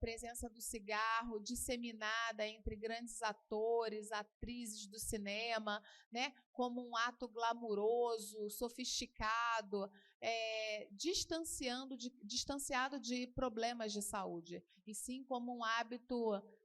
presença do cigarro disseminada entre grandes atores, atrizes do cinema, né, como um ato glamuroso, sofisticado, distanciado de problemas de saúde, e sim como um hábito,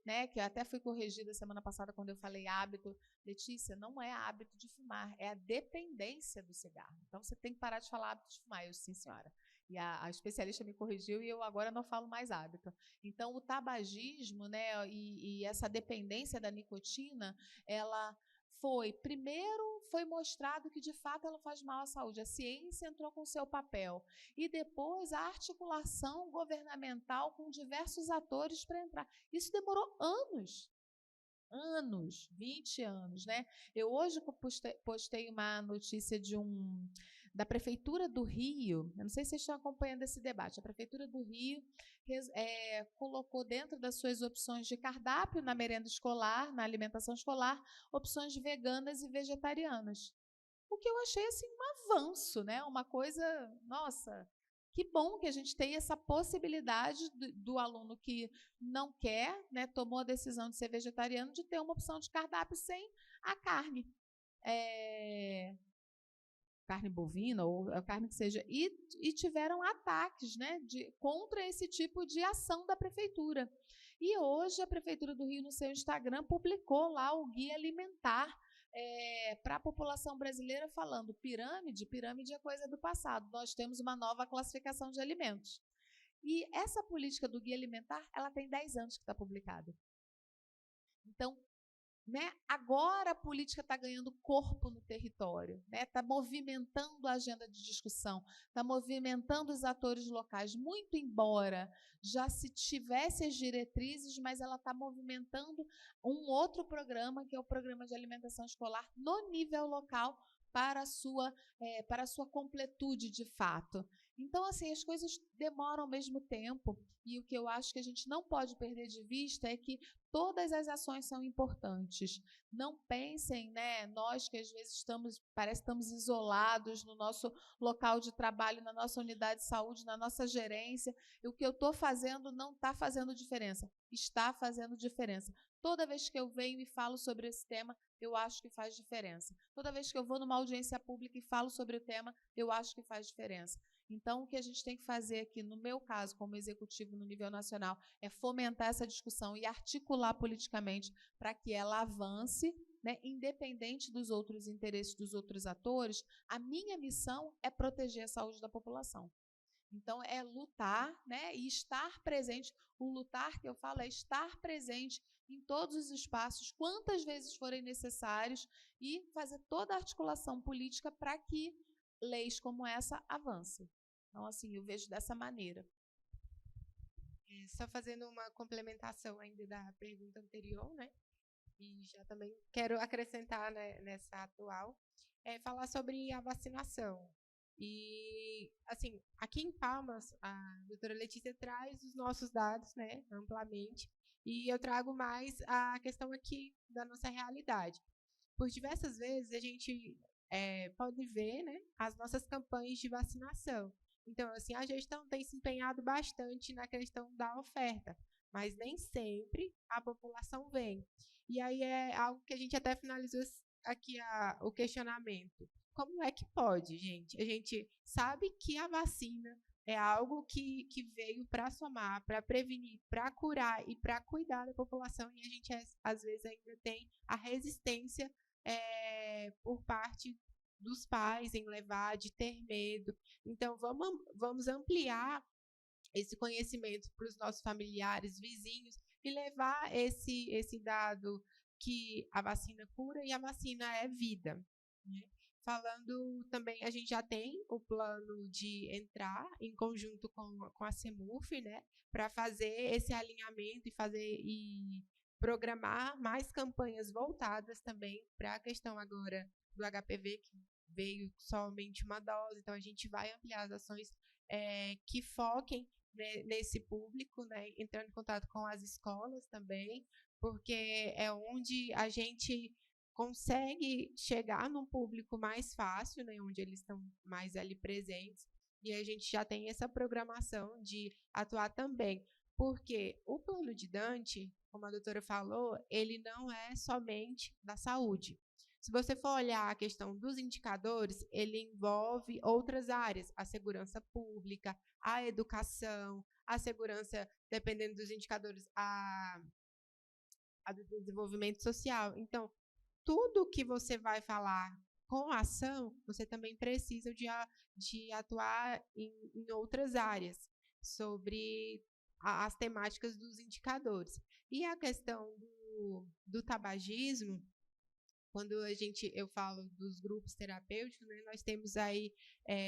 né, que eu até fui corrigida semana passada quando eu falei hábito. Letícia, não é hábito de fumar, é a dependência do cigarro. Então, você tem que parar de falar hábito de fumar. Eu, sim, senhora. E a especialista me corrigiu e eu agora não falo mais hábito. Então, o tabagismo, né, e essa dependência da nicotina, ela Primeiro foi mostrado que, de fato, ela faz mal à saúde. A ciência entrou com seu papel. E depois a articulação governamental com diversos atores para entrar. Isso demorou anos. 20 anos, né? Eu hoje postei uma notícia da Prefeitura do Rio, eu não sei se vocês estão acompanhando esse debate, a Prefeitura do Rio colocou dentro das suas opções de cardápio na merenda escolar, na alimentação escolar, opções veganas e vegetarianas. O que eu achei assim, um avanço, né? Uma coisa, nossa, que bom que a gente tem essa possibilidade do aluno que não quer, né, tomou a decisão de ser vegetariano, de ter uma opção de cardápio sem a carne. Carne bovina ou a carne que seja. E tiveram ataques, né, contra esse tipo de ação da Prefeitura. E hoje a Prefeitura do Rio, no seu Instagram, publicou lá o Guia Alimentar para a população brasileira, falando pirâmide é coisa do passado, nós temos uma nova classificação de alimentos. E essa política do Guia Alimentar, ela tem 10 anos que está publicada. Então, né, agora a política está ganhando corpo no território, está movimentando a agenda de discussão, está movimentando os atores locais, muito embora já se tivesse as diretrizes, mas ela está movimentando um outro programa, que é o Programa de Alimentação Escolar, no nível local, para a sua completude de fato. Então, assim, as coisas demoram ao mesmo tempo, e o que eu acho que a gente não pode perder de vista é que todas as ações são importantes. Não pensem, né, nós que às vezes parece que estamos isolados no nosso local de trabalho, na nossa unidade de saúde, na nossa gerência, e o que eu estou fazendo não está fazendo diferença. Está fazendo diferença. Toda vez que eu venho e falo sobre esse tema, eu acho que faz diferença. Toda vez que eu vou numa audiência pública e falo sobre o tema, eu acho que faz diferença. Então, o que a gente tem que fazer aqui, no meu caso, como executivo no nível nacional, é fomentar essa discussão e articular politicamente para que ela avance, né, independente dos outros interesses dos outros atores. A minha missão é proteger a saúde da população. Então, é lutar, né, e estar presente. O lutar que eu falo é estar presente em todos os espaços, quantas vezes forem necessários, e fazer toda a articulação política para que leis como essa avancem. Então, assim, eu vejo dessa maneira. Só fazendo uma complementação ainda da pergunta anterior, né? E já também quero acrescentar, né, nessa atual, falar sobre a vacinação. E, assim, aqui em Palmas, a doutora Letícia traz os nossos dados, né, amplamente, e eu trago mais a questão aqui da nossa realidade. Por diversas vezes, a gente pode ver, né, as nossas campanhas de vacinação. Então, assim, a gestão tem se empenhado bastante na questão da oferta, mas nem sempre a população vem. E aí é algo que a gente até finalizou aqui o questionamento. Como é que pode, gente? A gente sabe que a vacina é algo que veio para somar, para prevenir, para curar e para cuidar da população, e a gente, às vezes, ainda tem a resistência por parte dos pais em levar, de ter medo. Então, vamos ampliar esse conhecimento para os nossos familiares, vizinhos, e levar esse dado que a vacina cura e a vacina é vida, né? Falando também, a gente já tem o plano de entrar em conjunto com a CEMUF, né, para fazer esse alinhamento e programar mais campanhas voltadas também para a questão agora do HPV, que veio somente uma dose. Então, a gente vai ampliar as ações que foquem, né, nesse público, né, entrando em contato com as escolas também, porque é onde a gente consegue chegar num público mais fácil, né, onde eles estão mais ali presentes, e a gente já tem essa programação de atuar também, porque o plano de Dante, como a doutora falou, ele não é somente da saúde. Se você for olhar a questão dos indicadores, ele envolve outras áreas, a segurança pública, a educação, a segurança, dependendo dos indicadores, a do desenvolvimento social. Então, tudo que você vai falar com ação, você também precisa de atuar em outras áreas sobre as temáticas dos indicadores. E a questão do tabagismo, quando eu falo dos grupos terapêuticos, né, nós temos aí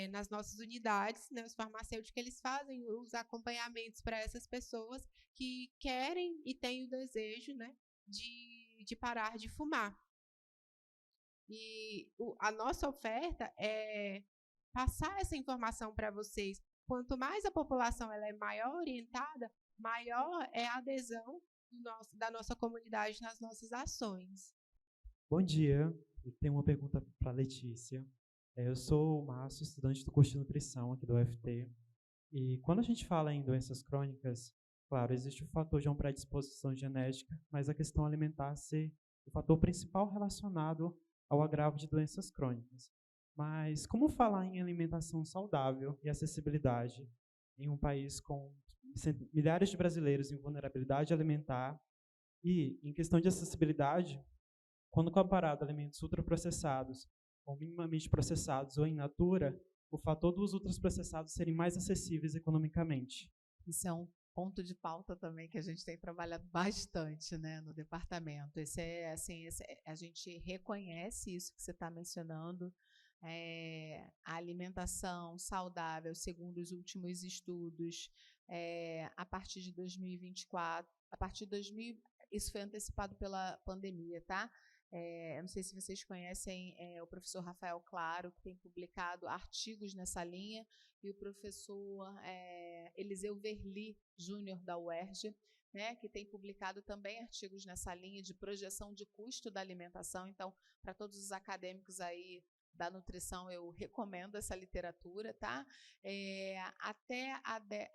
nas nossas unidades, né, os farmacêuticos, eles fazem os acompanhamentos para essas pessoas que querem e têm o desejo, né, de parar de fumar. E a nossa oferta é passar essa informação para vocês. Quanto mais a população ela é maior orientada, maior é a adesão da nossa comunidade nas nossas ações. Bom dia, eu tenho uma pergunta para a Letícia. Eu sou o Márcio, estudante do curso de nutrição aqui do UFT. E quando a gente fala em doenças crônicas, claro, existe o fator de uma predisposição genética, mas a questão alimentar ser o fator principal relacionado ao agravo de doenças crônicas. Mas como falar em alimentação saudável e acessibilidade em um país com milhares de brasileiros em vulnerabilidade alimentar e, em questão de acessibilidade, quando comparado a alimentos ultraprocessados ou minimamente processados ou in natura, o fator dos ultraprocessados serem mais acessíveis economicamente? Isso é um ponto de pauta também que a gente tem trabalhado bastante, né, no departamento. A gente reconhece isso que você está mencionando. A alimentação saudável, segundo os últimos estudos, a partir de 2024, isso foi antecipado pela pandemia, tá? Eu não sei se vocês conhecem o professor Rafael Claro, que tem publicado artigos nessa linha, e o professor Eliseu Verli Júnior, da UERJ, né, que tem publicado também artigos nessa linha de projeção de custo da alimentação. Então, para todos os acadêmicos aí da nutrição, eu recomendo essa literatura, tá?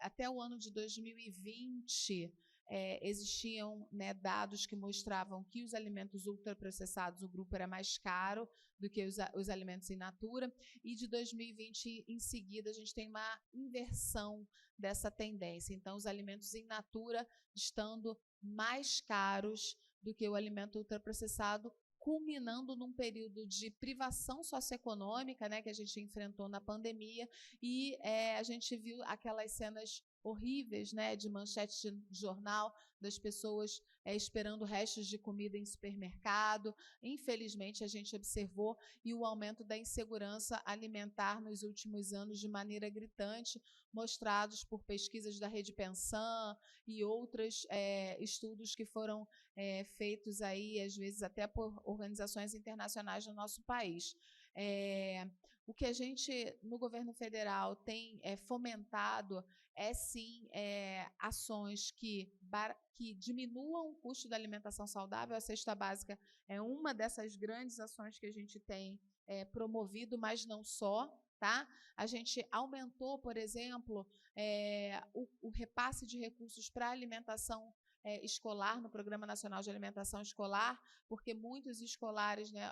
Até o ano de 2020, existiam, né, dados que mostravam que os alimentos ultraprocessados, o grupo era mais caro do que os alimentos in natura, e de 2020 em seguida a gente tem uma inversão dessa tendência. Então, os alimentos in natura estando mais caros do que o alimento ultraprocessado, culminando num período de privação socioeconômica, né, que a gente enfrentou na pandemia, e a gente viu aquelas cenas horríveis, né, de manchete de jornal, das pessoas esperando restos de comida em supermercado. Infelizmente, a gente observou e o aumento da insegurança alimentar nos últimos anos de maneira gritante, mostrados por pesquisas da Rede Pensan e outros estudos que foram feitos aí, às vezes até por organizações internacionais no nosso país. O que a gente, no governo federal, tem fomentado sim, ações que diminuam o custo da alimentação saudável. A cesta básica é uma dessas grandes ações que a gente tem promovido, mas não só. Tá? A gente aumentou, por exemplo, o repasse de recursos para a alimentação escolar, no Programa Nacional de Alimentação Escolar, porque muitos escolares, né,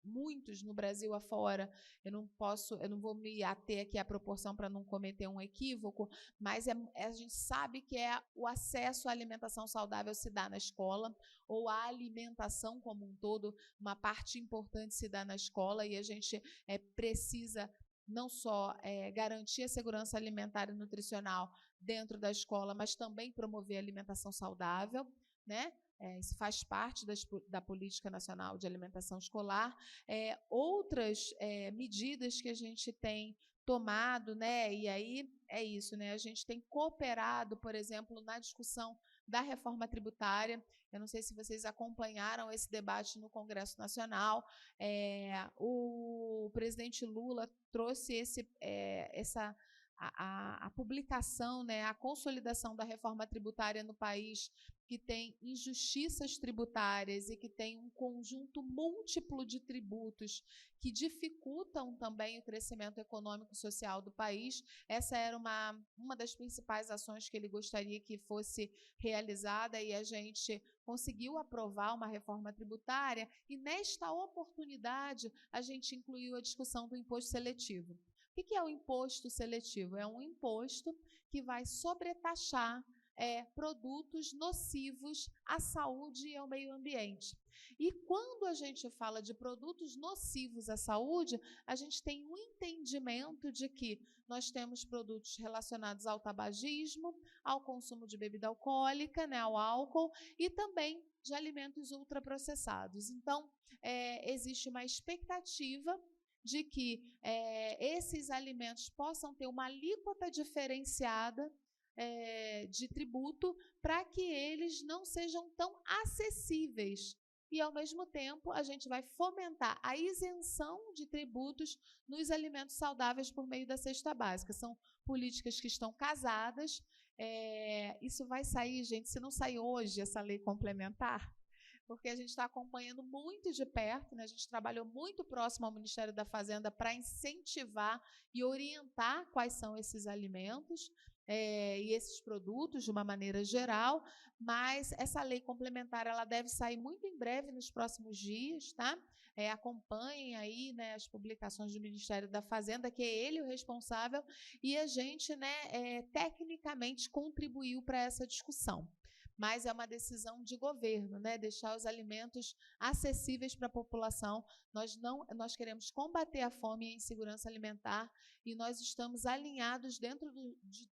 muitos no Brasil afora, eu não vou me ater aqui à proporção para não cometer um equívoco, mas a gente sabe que o acesso à alimentação saudável se dá na escola, ou a alimentação como um todo, uma parte importante se dá na escola, e a gente precisa não só garantir a segurança alimentar e nutricional dentro da escola, mas também promover a alimentação saudável, né? Isso faz parte da Política Nacional de Alimentação Escolar. Outras medidas que a gente tem tomado, né? E aí é isso, né? A gente tem cooperado, por exemplo, na discussão da reforma tributária. Eu não sei se vocês acompanharam esse debate no Congresso Nacional. O presidente Lula trouxe a publicação, né, a consolidação da reforma tributária no país, que tem injustiças tributárias e que tem um conjunto múltiplo de tributos que dificultam também o crescimento econômico e social do país. Essa era uma das principais ações que ele gostaria que fosse realizada, e a gente conseguiu aprovar uma reforma tributária, e nesta oportunidade a gente incluiu a discussão do imposto seletivo. O que é o imposto seletivo? É um imposto que vai sobretaxar produtos nocivos à saúde e ao meio ambiente. E quando a gente fala de produtos nocivos à saúde, a gente tem um entendimento de que nós temos produtos relacionados ao tabagismo, ao consumo de bebida alcoólica, né, ao álcool, e também de alimentos ultraprocessados. Então, existe uma expectativa de que esses alimentos possam ter uma alíquota diferenciada de tributo para que eles não sejam tão acessíveis. E, ao mesmo tempo, a gente vai fomentar a isenção de tributos nos alimentos saudáveis por meio da cesta básica. São políticas que estão casadas. Isso vai sair, gente, se não sair hoje essa lei complementar, porque a gente está acompanhando muito de perto, né? A gente trabalhou muito próximo ao Ministério da Fazenda para incentivar e orientar quais são esses alimentos e esses produtos de uma maneira geral, mas essa lei complementar ela deve sair muito em breve, nos próximos dias, tá? Acompanhem aí, né, as publicações do Ministério da Fazenda, que é ele o responsável, e a gente, né, tecnicamente contribuiu para essa discussão. Mas é uma decisão de governo, né? Deixar os alimentos acessíveis para a população. Nós queremos combater a fome e a insegurança alimentar e nós estamos alinhados dentro de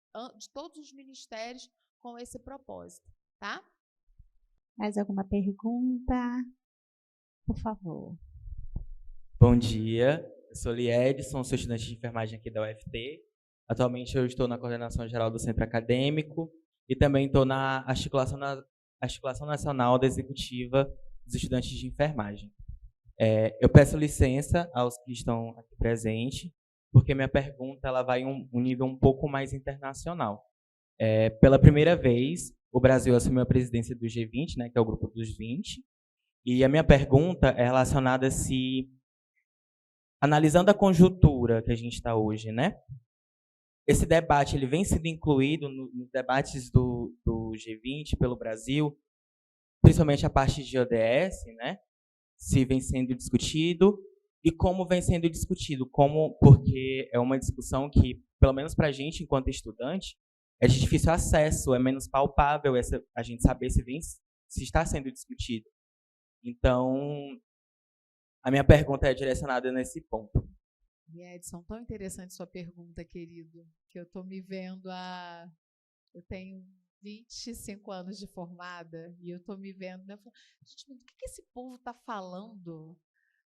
todos os ministérios com esse propósito, tá? Mais alguma pergunta? Por favor. Bom dia, eu sou Liedson, sou estudante de enfermagem aqui da UFT. Atualmente eu estou na coordenação geral do centro acadêmico e também estou na articulação nacional da executiva dos estudantes de enfermagem. Eu peço licença aos que estão aqui presentes, porque minha pergunta ela vai um nível um pouco mais internacional. Pela primeira vez, o Brasil assumiu a presidência do G20, né, que é o grupo dos 20, e a minha pergunta é relacionada analisando a conjuntura que a gente está hoje, né? Esse debate ele vem sendo incluído nos debates do G20 pelo Brasil, principalmente a parte de ODS, né? Se vem sendo discutido e como vem sendo discutido, porque é uma discussão que, pelo menos para a gente, enquanto estudante, é de difícil acesso, é menos palpável a gente saber se está sendo discutido. Então, a minha pergunta é direcionada nesse ponto. Edson, tão interessante sua pergunta, querido, que eu estou me vendo eu tenho 25 anos de formada e eu estou me vendo, né? Gente, o que esse povo está falando?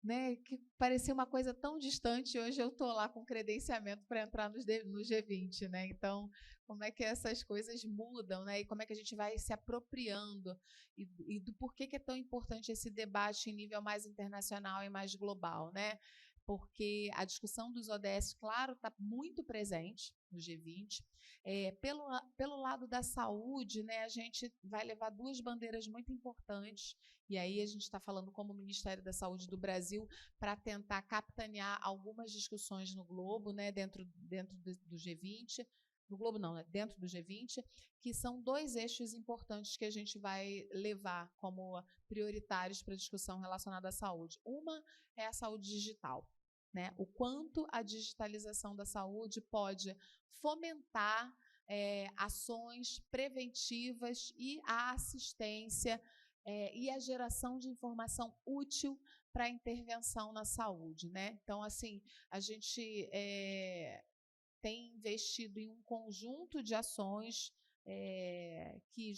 Né? Que parecia uma coisa tão distante, hoje eu estou lá com credenciamento para entrar no G20, né? Então, como é que essas coisas mudam, né? E como é que a gente vai se apropriando e do porquê que é tão importante esse debate em nível mais internacional e mais global, né? Porque a discussão dos ODS, claro, está muito presente no G20. Pelo lado da saúde, né, a gente vai levar duas bandeiras muito importantes, e aí a gente está falando como Ministério da Saúde do Brasil para tentar capitanear algumas discussões no globo, né, dentro do G20, no globo não, né, dentro do G20, que são dois eixos importantes que a gente vai levar como prioritários para a discussão relacionada à saúde. Uma é a saúde digital. Né, o quanto a digitalização da saúde pode fomentar ações preventivas e a assistência e a geração de informação útil para a intervenção na saúde. Né? Então, assim, a gente tem investido em um conjunto de ações que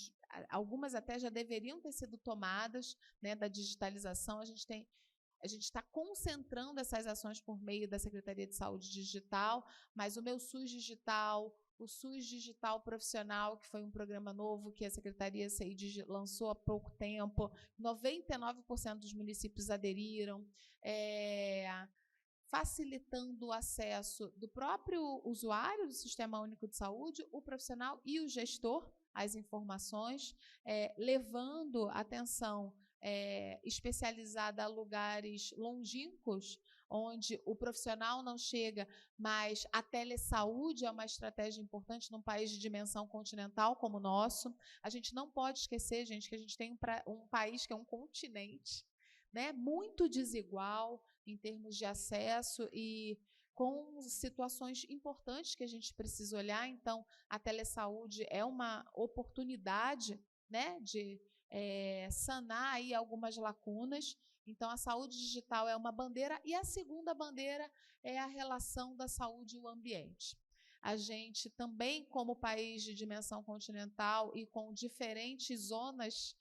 algumas até já deveriam ter sido tomadas, né, da digitalização. A gente está concentrando essas ações por meio da Secretaria de Saúde Digital, mas o Meu SUS Digital, o SUS Digital Profissional, que foi um programa novo que a Secretaria CID lançou há pouco tempo, 99% dos municípios aderiram, facilitando o acesso do próprio usuário do Sistema Único de Saúde, o profissional e o gestor às informações, levando atenção especializada a lugares longínquos, onde o profissional não chega, mas a telesaúde é uma estratégia importante num país de dimensão continental como o nosso. A gente não pode esquecer, gente, que a gente tem um país que é um continente, né, muito desigual em termos de acesso e com situações importantes que a gente precisa olhar. Então, a telesaúde é uma oportunidade, né, de sanar aí algumas lacunas. Então, a saúde digital é uma bandeira, e a segunda bandeira é a relação da saúde e o ambiente. A gente também, como país de dimensão continental e com diferentes zonas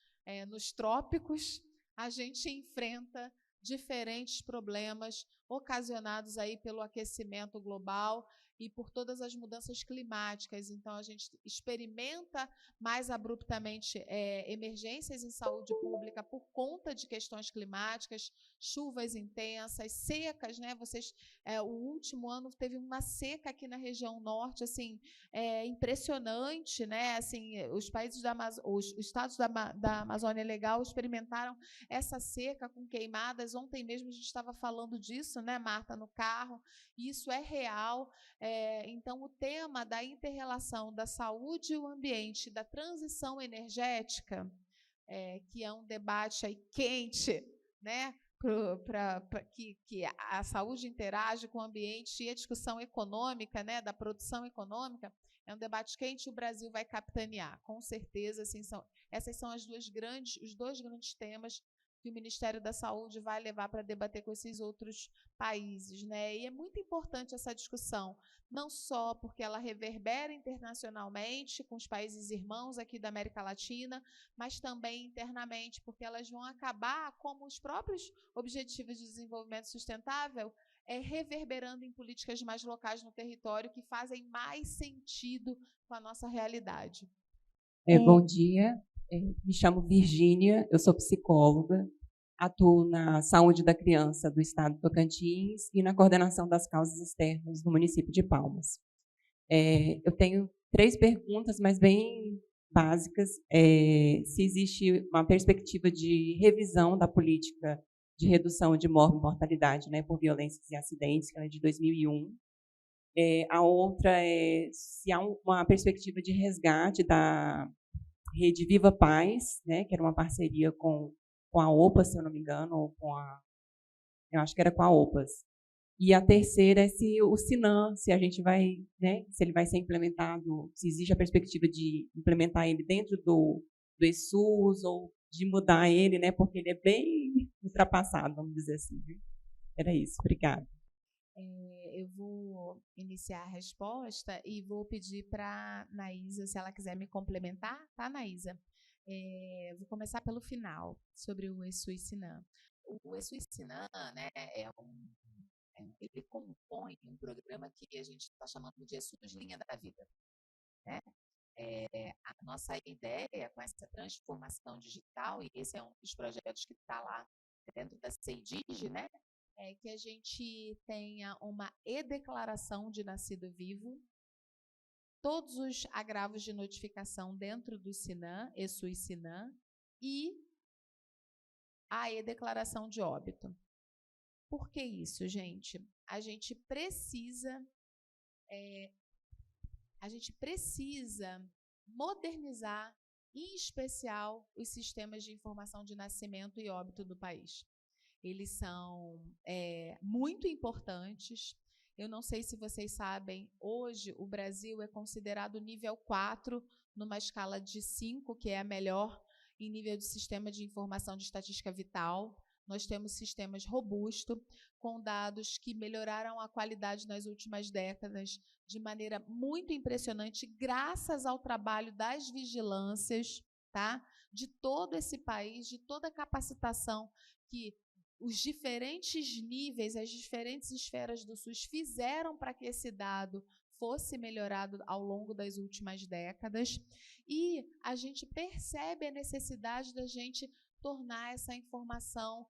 nos trópicos, a gente enfrenta diferentes problemas ocasionados aí pelo aquecimento global e por todas as mudanças climáticas. Então, a gente experimenta mais abruptamente emergências em saúde pública por conta de questões climáticas, chuvas intensas, secas, né? O último ano teve uma seca aqui na região norte, assim, impressionante, né? Assim, os países os estados da Amazônia Legal experimentaram essa seca com queimadas. Ontem mesmo a gente estava falando disso, né, Marta, no carro. E isso é real. Então, o tema da inter-relação da saúde e o ambiente, da transição energética, que é um debate aí quente, né, para que a saúde interage com o ambiente, e a discussão econômica, né, da produção econômica, é um debate quente, e o Brasil vai capitanear, com certeza. Assim, essas são os dois grandes temas que o Ministério da Saúde vai levar para debater com esses outros países, né? E é muito importante essa discussão, não só porque ela reverbera internacionalmente com os países irmãos aqui da América Latina, mas também internamente, porque elas vão acabar, como os próprios Objetivos de Desenvolvimento Sustentável, reverberando em políticas mais locais no território, que fazem mais sentido com a nossa realidade. Bom dia, me chamo Virgínia, eu sou psicóloga, atuo na saúde da criança do estado do Tocantins e na coordenação das causas externas no município de Palmas. Eu tenho 3 perguntas, mas bem básicas. Se existe uma perspectiva de revisão da política de redução de mortalidade, né, por violências e acidentes, que ela é de 2001. A outra é se há uma perspectiva de resgate da Rede Viva Paz, né, que era uma parceria com a OPAS, se eu não me engano, ou eu acho que era com a OPAS. E a terceira é se o SINAM, se a gente vai, né, se ele vai ser implementado, se existe a perspectiva de implementar ele dentro do ESUS, ou de mudar ele, né, porque ele é bem ultrapassado, vamos dizer assim. Era isso, obrigada. Eu vou iniciar a resposta e vou pedir para a Naísa, se ela quiser me complementar, tá, Naísa? Vou começar pelo final, sobre o ESUS-SINAM. O ESUS-SINAM, né, ele compõe um programa que a gente está chamando de ESUS Linha da Vida, né? A nossa ideia com essa transformação digital, e esse é um dos projetos que está lá dentro da CEIDIG, né, é que a gente tenha uma e-declaração de nascido vivo, todos os agravos de notificação dentro do SINAM, ESUS-SINAM, e a e-declaração de óbito. Por que isso, gente? A gente precisa modernizar, em especial, os sistemas de informação de nascimento e óbito do país. Eles são muito importantes. Eu não sei se vocês sabem, hoje o Brasil é considerado nível 4, numa escala de 5, que é a melhor em nível de sistema de informação de estatística vital. Nós temos sistemas robustos, com dados que melhoraram a qualidade nas últimas décadas de maneira muito impressionante, graças ao trabalho das vigilâncias, tá? De todo esse país, de toda a capacitação que os diferentes níveis, as diferentes esferas do SUS fizeram para que esse dado fosse melhorado ao longo das últimas décadas. E a gente percebe a necessidade da gente tornar essa informação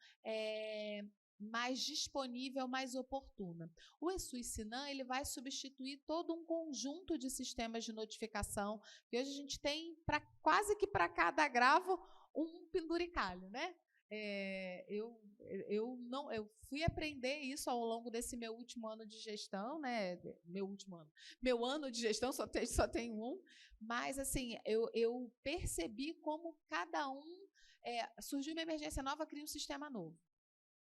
mais disponível, mais oportuna. O ESUS-SINAM, ele vai substituir todo um conjunto de sistemas de notificação, que hoje a gente tem quase que para cada agravo um penduricalho, né? Eu fui aprender isso ao longo desse meu último ano de gestão, né? Meu ano de gestão só tem um, mas assim eu percebi como cada um surgiu uma emergência nova, cria um sistema novo,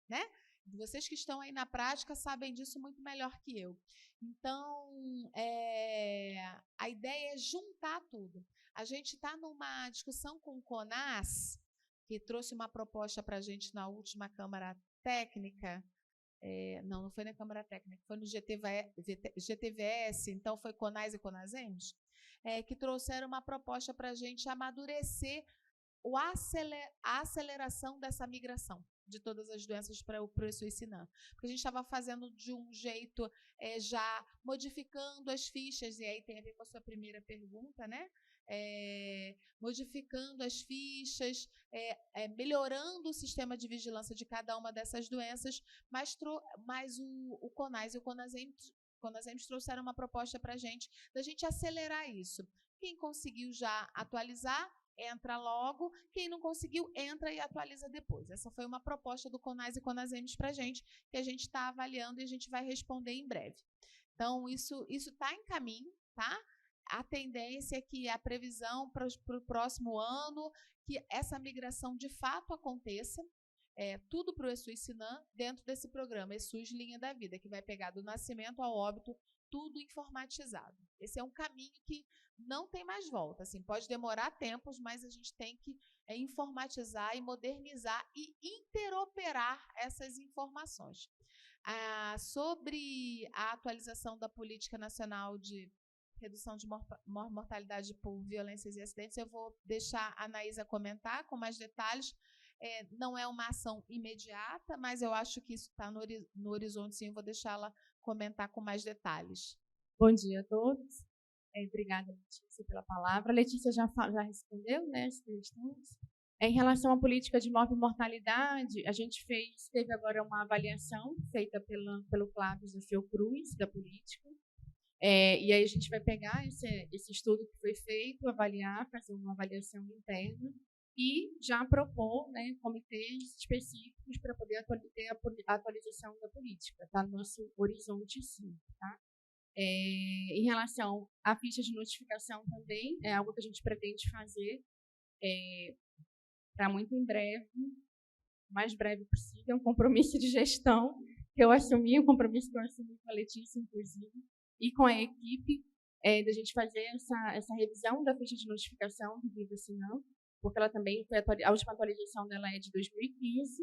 né? Vocês que estão aí na prática sabem disso muito melhor que eu. Então, a ideia é juntar tudo. A gente está numa discussão com o CONAS, que trouxe uma proposta para a gente na última Câmara Técnica. Não foi na Câmara Técnica, foi no GTVS, então foi CONAS e CONASEMS, que trouxeram uma proposta para a gente amadurecer a aceleração dessa migração de todas as doenças para o SUS-Sinam. Porque a gente estava fazendo de um jeito, já modificando as fichas, e aí tem a ver com a sua primeira pergunta, né? Modificando as fichas, melhorando o sistema de vigilância de cada uma dessas doenças, mas o CONAS e o CONASEMS trouxeram uma proposta para a gente, da gente acelerar isso. Quem conseguiu já atualizar, entra logo, quem não conseguiu, entra e atualiza depois. Essa foi uma proposta do CONAS e CONASEMS para a gente, que a gente está avaliando e a gente vai responder em breve. Então, isso está em caminho, tá? A tendência é que a previsão para o próximo ano, que essa migração de fato aconteça, tudo para o SUS-Sinam dentro desse programa, SUS Linha da Vida, que vai pegar do nascimento ao óbito, tudo informatizado. Esse é um caminho que não tem mais volta. Assim, pode demorar tempos, mas a gente tem que informatizar e modernizar e interoperar essas informações. Sobre a atualização da Política Nacional de Redução de Mortalidade por Violências e Acidentes, eu vou deixar a Anaísa comentar com mais detalhes. Não é uma ação imediata, mas eu acho que isso está no horizonte, sim. Eu vou deixá-la comentar com mais detalhes. Bom dia a todos. Obrigada, Letícia, pela palavra. A Letícia já respondeu, né, as questões. Em relação à política de mortalidade, a gente teve agora uma avaliação feita pelo Cláudio da Fiocruz, da política. E aí a gente vai pegar esse estudo que foi feito, avaliar, fazer uma avaliação interna e já propor, né, comitês específicos para poder ter a atualização da política. Está no nosso horizonte, sim. Tá? Em relação à ficha de notificação também, é algo que a gente pretende fazer para muito em breve, o mais breve possível, um compromisso de gestão que eu assumi, um compromisso que eu assumi com a Letícia, inclusive, e com a equipe, da gente fazer essa revisão da ficha de notificação do Viva-Sinam, porque ela também a última atualização dela é de 2015,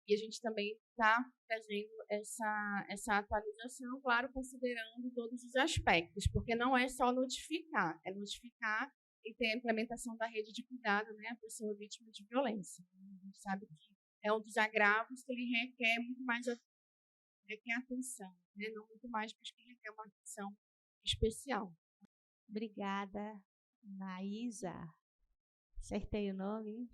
e a gente também está fazendo essa atualização, claro, considerando todos os aspectos, porque não é só notificar, é notificar e ter a implementação da rede de cuidado, né, a pessoa vítima de violência. A gente sabe que é um dos agravos que ele requer muito mais atenção, né, não muito mais, porque ele requer uma atenção especial. Obrigada, Naísa. Acertei o nome.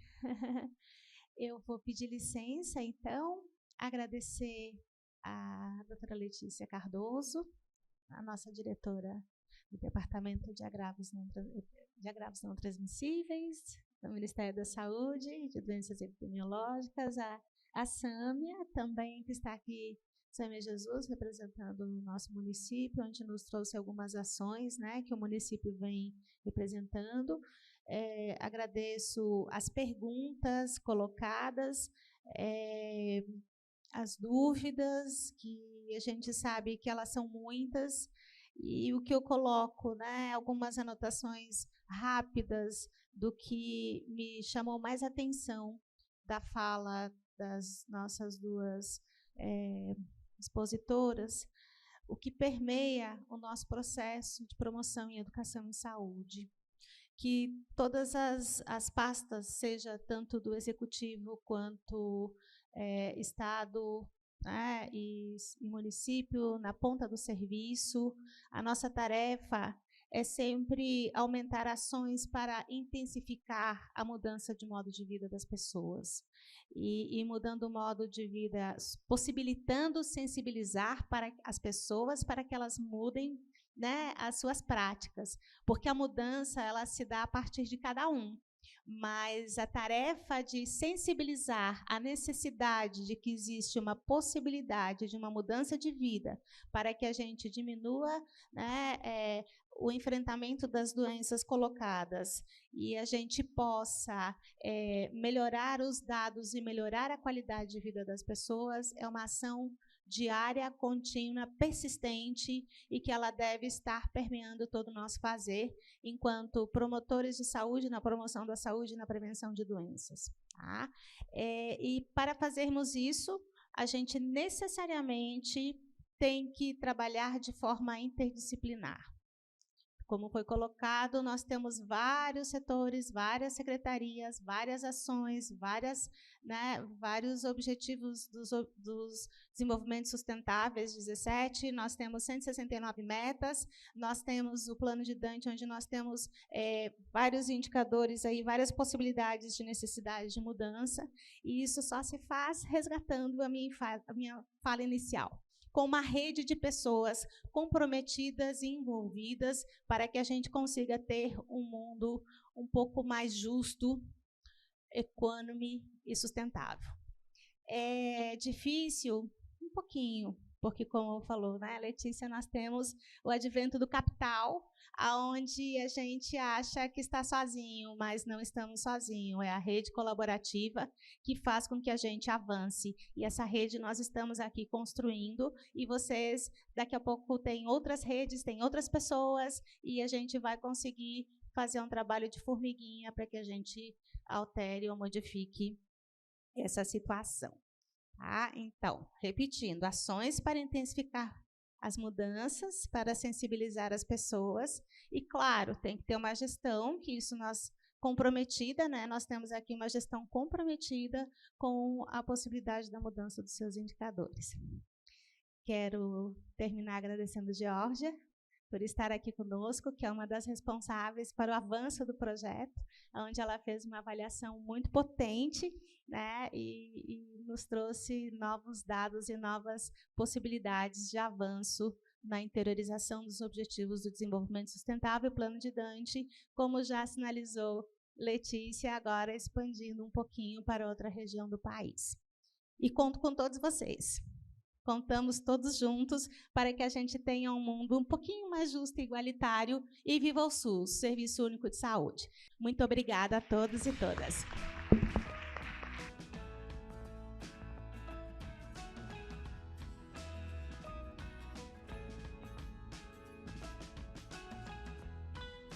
Eu vou pedir licença, então, agradecer a doutora Letícia Cardoso, a nossa diretora do Departamento de Agravos Não Transmissíveis, do Ministério da Saúde e de Doenças Epidemiológicas, a Sâmia, também, que está aqui, Sâmia Jesus, representando o nosso município, onde nos trouxe algumas ações, né, que o município vem representando. Agradeço as perguntas colocadas, as dúvidas, que a gente sabe que elas são muitas, e o que eu coloco, né, algumas anotações rápidas do que me chamou mais atenção da fala das nossas duas expositoras, o que permeia o nosso processo de promoção em educação em saúde. Que todas as pastas, seja tanto do Executivo quanto Estado, né, e município, na ponta do serviço, a nossa tarefa é sempre aumentar ações para intensificar a mudança de modo de vida das pessoas. E mudando o modo de vida, possibilitando sensibilizar para as pessoas para que elas mudem, né, as suas práticas, porque a mudança ela se dá a partir de cada um, mas a tarefa de sensibilizar a necessidade de que existe uma possibilidade de uma mudança de vida para que a gente diminua, né, o enfrentamento das doenças colocadas e a gente possa melhorar os dados e melhorar a qualidade de vida das pessoas, é uma ação diária, contínua, persistente e que ela deve estar permeando todo o nosso fazer enquanto promotores de saúde, na promoção da saúde e na prevenção de doenças. Tá? E para fazermos isso, a gente necessariamente tem que trabalhar de forma interdisciplinar. Como foi colocado, nós temos vários setores, várias secretarias, várias ações, vários objetivos dos desenvolvimentos sustentáveis, 17, nós temos 169 metas, nós temos o plano de Dante, onde nós temos vários indicadores, aí, várias possibilidades de necessidade de mudança, e isso só se faz resgatando a minha fala inicial, com uma rede de pessoas comprometidas e envolvidas para que a gente consiga ter um mundo um pouco mais justo, equânime e sustentável. É difícil? Um pouquinho, porque, como falou, né, Letícia, nós temos o advento do capital, onde a gente acha que está sozinho, mas não estamos sozinhos. É a rede colaborativa que faz com que a gente avance. E essa rede nós estamos aqui construindo, e vocês, daqui a pouco, têm outras redes, têm outras pessoas, e a gente vai conseguir fazer um trabalho de formiguinha para que a gente altere ou modifique essa situação. Tá? Então, repetindo, ações para intensificar as mudanças, para sensibilizar as pessoas, e, claro, tem que ter uma gestão, que isso nós comprometida, né? Nós temos aqui uma gestão comprometida com a possibilidade da mudança dos seus indicadores. Quero terminar agradecendo a Geórgia por estar aqui conosco, que é uma das responsáveis para o avanço do projeto, onde ela fez uma avaliação muito potente, né, e nos trouxe novos dados e novas possibilidades de avanço na interiorização dos objetivos do desenvolvimento sustentável, Plano de Dante, como já sinalizou Letícia, agora expandindo um pouquinho para outra região do país. E conto com todos vocês. Contamos todos juntos para que a gente tenha um mundo um pouquinho mais justo e igualitário, e viva o SUS, Serviço Único de Saúde. Muito obrigada a todos e todas.